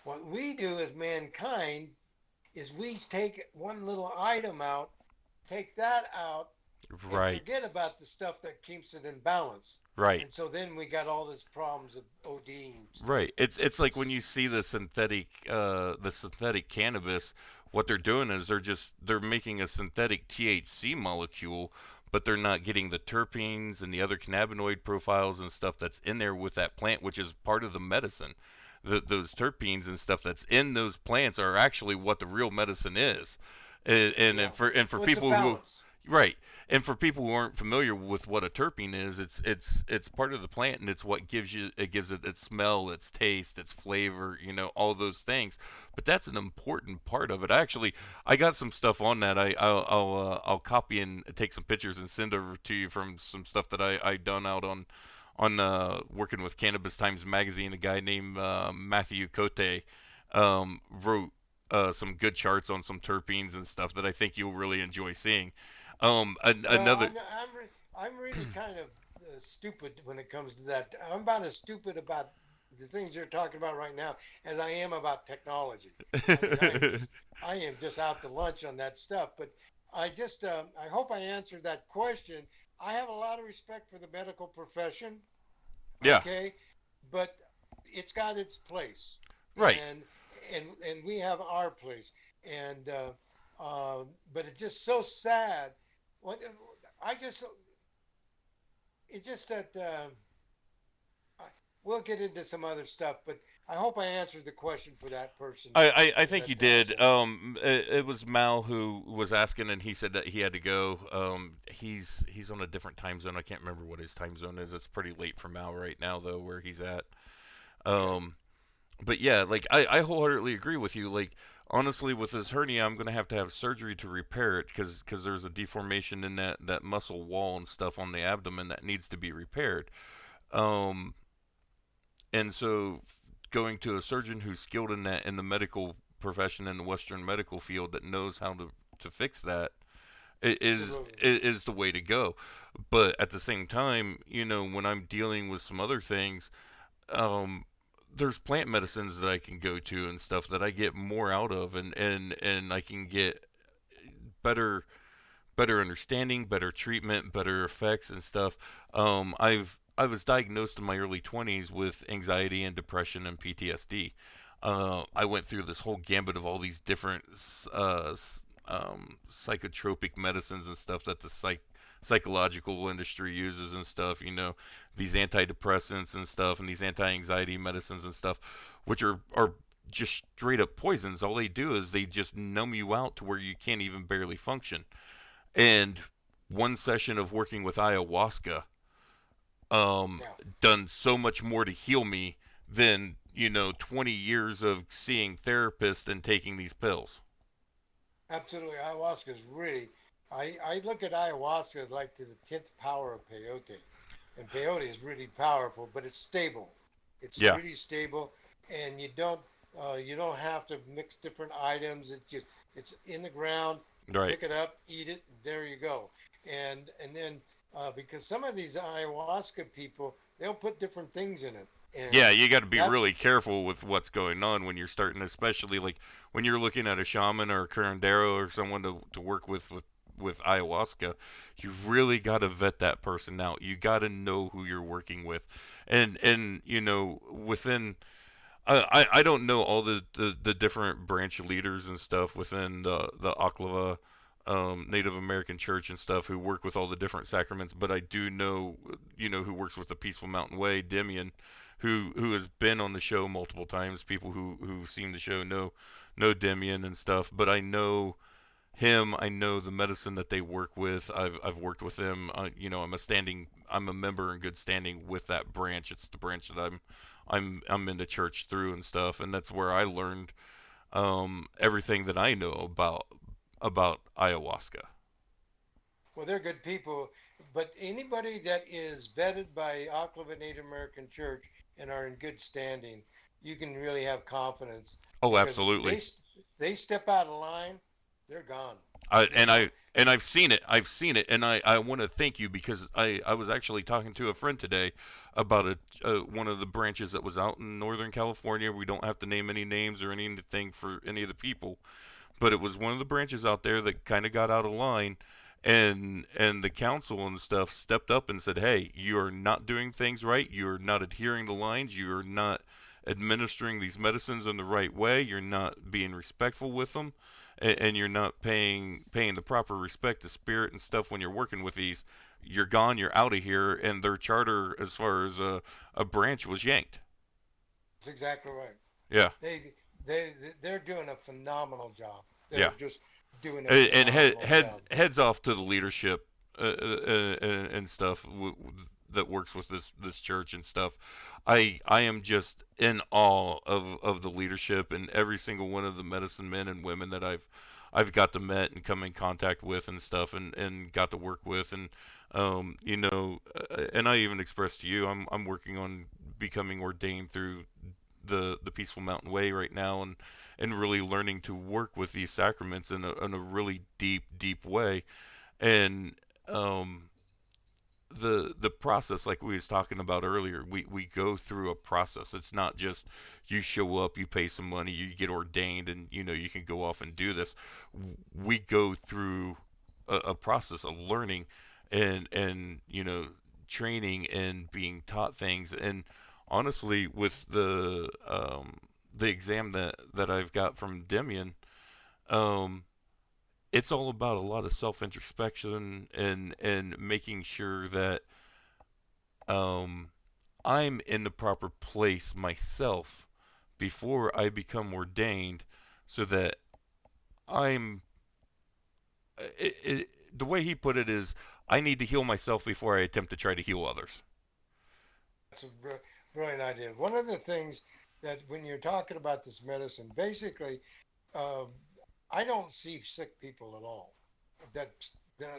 What we do as mankind is we take one little item out, take that out, and Right. forget about the stuff that keeps it in balance. Right. And so then we got all these problems of ODing stuff. Right. It's like when It's you see the synthetic cannabis, what they're doing is they're making a synthetic THC molecule, but they're not getting the terpenes and the other cannabinoid profiles and stuff that's in there with that plant, which is part of the medicine. Those terpenes and stuff that's in those plants are actually what the real medicine is. yeah. And for Well, it's a people who balance. right. And for people who aren't familiar with what a terpene is, it's part of the plant, and it's what gives it its smell, its taste, its flavor, all those things. But that's an important part of it. I got some stuff on that. I'll copy and take some pictures and send over to you from some stuff that I done out on working with Cannabis Times magazine. A guy named Matthew Cote wrote some good charts on some terpenes and stuff that I think you'll really enjoy seeing. Well, Another. I'm really kind of stupid when it comes to that. I'm about as stupid about the things you're talking about right now as I am about technology. I mean, I am just out to lunch on that stuff. But I hope I answered that question. I have a lot of respect for the medical profession. Yeah, Okay, but it's got its place, right. and and we have our place, and but it's just so sad. What I just it's just that we'll get into some other stuff, but I hope I answered the question for that person I think that you asked did. that. It was Mal who was asking, and he said that he had to go. He's on a different time zone. I can't remember what his time zone is. It's pretty late for Mal right now, though, where he's at. Okay. Um, but yeah, like I wholeheartedly agree with you. Like honestly, with this hernia, I'm gonna have to have surgery to repair it because there's a deformation in that muscle wall and stuff on the abdomen that needs to be repaired. Um, and so going to a surgeon who's skilled in that in the medical profession in the Western medical field that knows how to fix that Absolutely. is the way to go. But at the same time, when I'm dealing with some other things, um, there's plant medicines that I can go to and stuff that I get more out of, and I can get better better understanding, better treatment, better effects and stuff. I was diagnosed in my early 20s with anxiety and depression and PTSD. I went through this whole gambit of all these different psychotropic medicines and stuff that the psychological industry uses and stuff. These antidepressants and stuff, and these anti-anxiety medicines and stuff, which are just straight up poisons. All they do is they just numb you out to where you can't even barely function. And one session of working with ayahuasca um, Yeah. done so much more to heal me than 20 years of seeing therapists and taking these pills. Absolutely. Ayahuasca is really, I look at ayahuasca like to the 10th power of peyote. And peyote is really powerful, but it's stable. It's Yeah, really stable, and you don't have to mix different items. It's in the ground. You right. pick it up, eat it. There you go. And then because some of these ayahuasca people, they'll put different things in it, Yeah, and you got to be that's really careful with what's going on when you're starting, especially like when you're looking at a shaman or a curandero or someone to work with ayahuasca. You really got to vet that person out. You got to know who you're working with, and within I don't know all the different branch leaders and stuff within the Oklevueha Native American Church and stuff who work with all the different sacraments, but I do know who works with the Peaceful Mountain Way, Demian, who has been on the show multiple times. People who've seen the show know Demian and stuff, but I know him. I know the medicine that they work with. I've worked with them. I'm a member in good standing with that branch. It's the branch that I'm in the church through and stuff, and that's where I learned everything that I know about ayahuasca. well, they're good people. But anybody that is vetted by Oklevueha Native American Church and are in good standing, you can really have confidence Oh, because absolutely. they step out of line, they're gone. I They and don't. I and I've seen it. I've seen it, and I want to thank you because I was actually talking to a friend today about one of the branches that was out in Northern California. We don't have to name any names or anything for any of the people, but it was one of the branches out there that kind of got out of line, and the council and stuff stepped up and said, "Hey, you are not doing things right. You are not adhering the lines. You are not administering these medicines in the right way. You're not being respectful with them, and you're not paying the proper respect to spirit and stuff when you're working with these. You're gone. You're out of here." And their charter, as far as a branch, was yanked. That's exactly right. Yeah, They they're doing a phenomenal job. yeah. They're just doing a And phenomenal job. heads off to the leadership and stuff that works with this church and stuff. I am just in awe of the leadership and every single one of the medicine men and women that I've got to met and come in contact with and stuff and got to work with and and I even expressed to you I'm working on becoming ordained through the Peaceful Mountain Way right now and really learning to work with these sacraments in a really deep way and um the process like we was talking about earlier we go through a process. It's not just you show up, you pay some money, you get ordained, and you can go off and do this. We go through a process of learning and training and being taught things. And honestly, with the exam that I've got from Demian, um, it's all about a lot of self introspection and making sure that um, I'm in the proper place myself before I become ordained, so that I'm. The way he put it is, I need to heal myself before I attempt to try to heal others. That's a brilliant idea. One of the things that when you're talking about this medicine, basically, uh, I don't see sick people at all. That's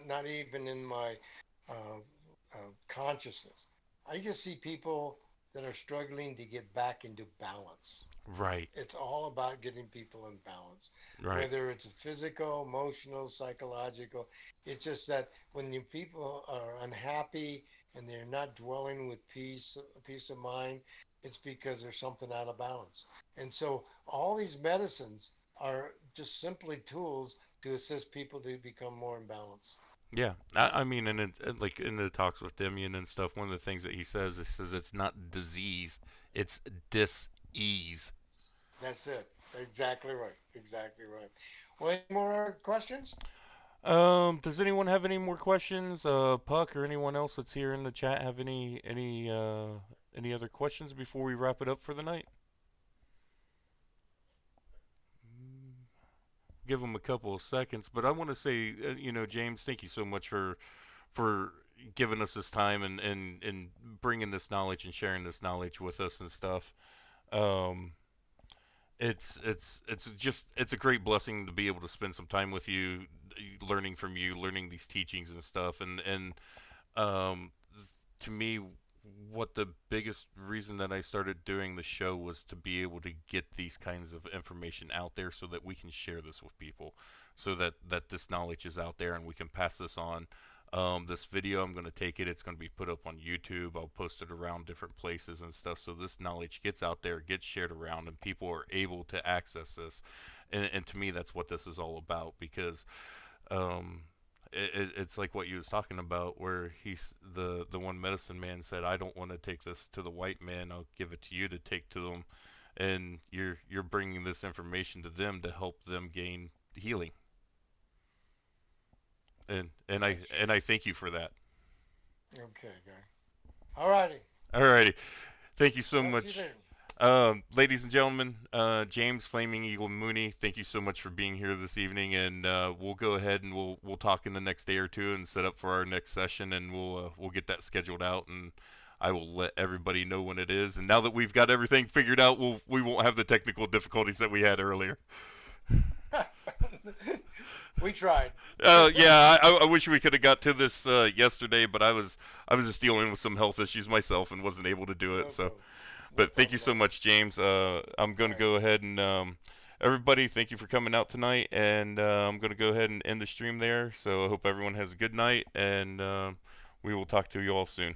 not even in my uh, consciousness. I just see people that are struggling to get back into balance. Right, It's all about getting people in balance, right. whether it's physical, emotional, psychological. It's just that when you people are unhappy and they're not dwelling with peace of mind, it's because there's something out of balance. And so all these medicines are just simply tools to assist people to become more in balance. Yeah, I mean, like in the talks with Demian and stuff, one of the things that he says it's not disease, it's dis-ease. That's it. Exactly right. Exactly right. Well, any more questions? Does anyone have any more questions? Puck or anyone else that's here in the chat have any other questions before we wrap it up for the night? Give them a couple of seconds, but I want to say, James, thank you so much for giving us this time and bringing this knowledge and sharing this knowledge with us and stuff. Um, it's a great blessing to be able to spend some time with you, learning from you, learning these teachings and stuff, and um, to me, what the biggest reason that I started doing the show was to be able to get these kinds of information out there so that we can share this with people, so that this knowledge is out there and we can pass this on. This video, I'm going to take it. It's going to be put up on YouTube. I'll post it around different places and stuff. So this knowledge gets out there, gets shared around, and people are able to access this. And to me, that's what this is all about, because um, it's like what you was talking about, where the one medicine man said, "I don't want to take this to the white man. I'll give it to you to take to them," and you're bringing this information to them to help them gain healing, That's and I thank you for that. okay, guy. All righty. Alrighty, thank you so Talk to you much. then. Ladies and gentlemen, James Flaming Eagle Mooney, thank you so much for being here this evening, and we'll go ahead and we'll talk in the next day or two and set up for our next session, and we'll get that scheduled out, and I will let everybody know when it is. And now that we've got everything figured out, we won't have the technical difficulties that we had earlier. We tried. Yeah, I wish we could have got to this yesterday, but I was just dealing with some health issues myself and wasn't able to do it. No So, problem. No but thank you problem at so all. much, James. I'm going All to right. go ahead and everybody, thank you for coming out tonight, and I'm going to go ahead and end the stream there. So I hope everyone has a good night, and we will talk to you all soon.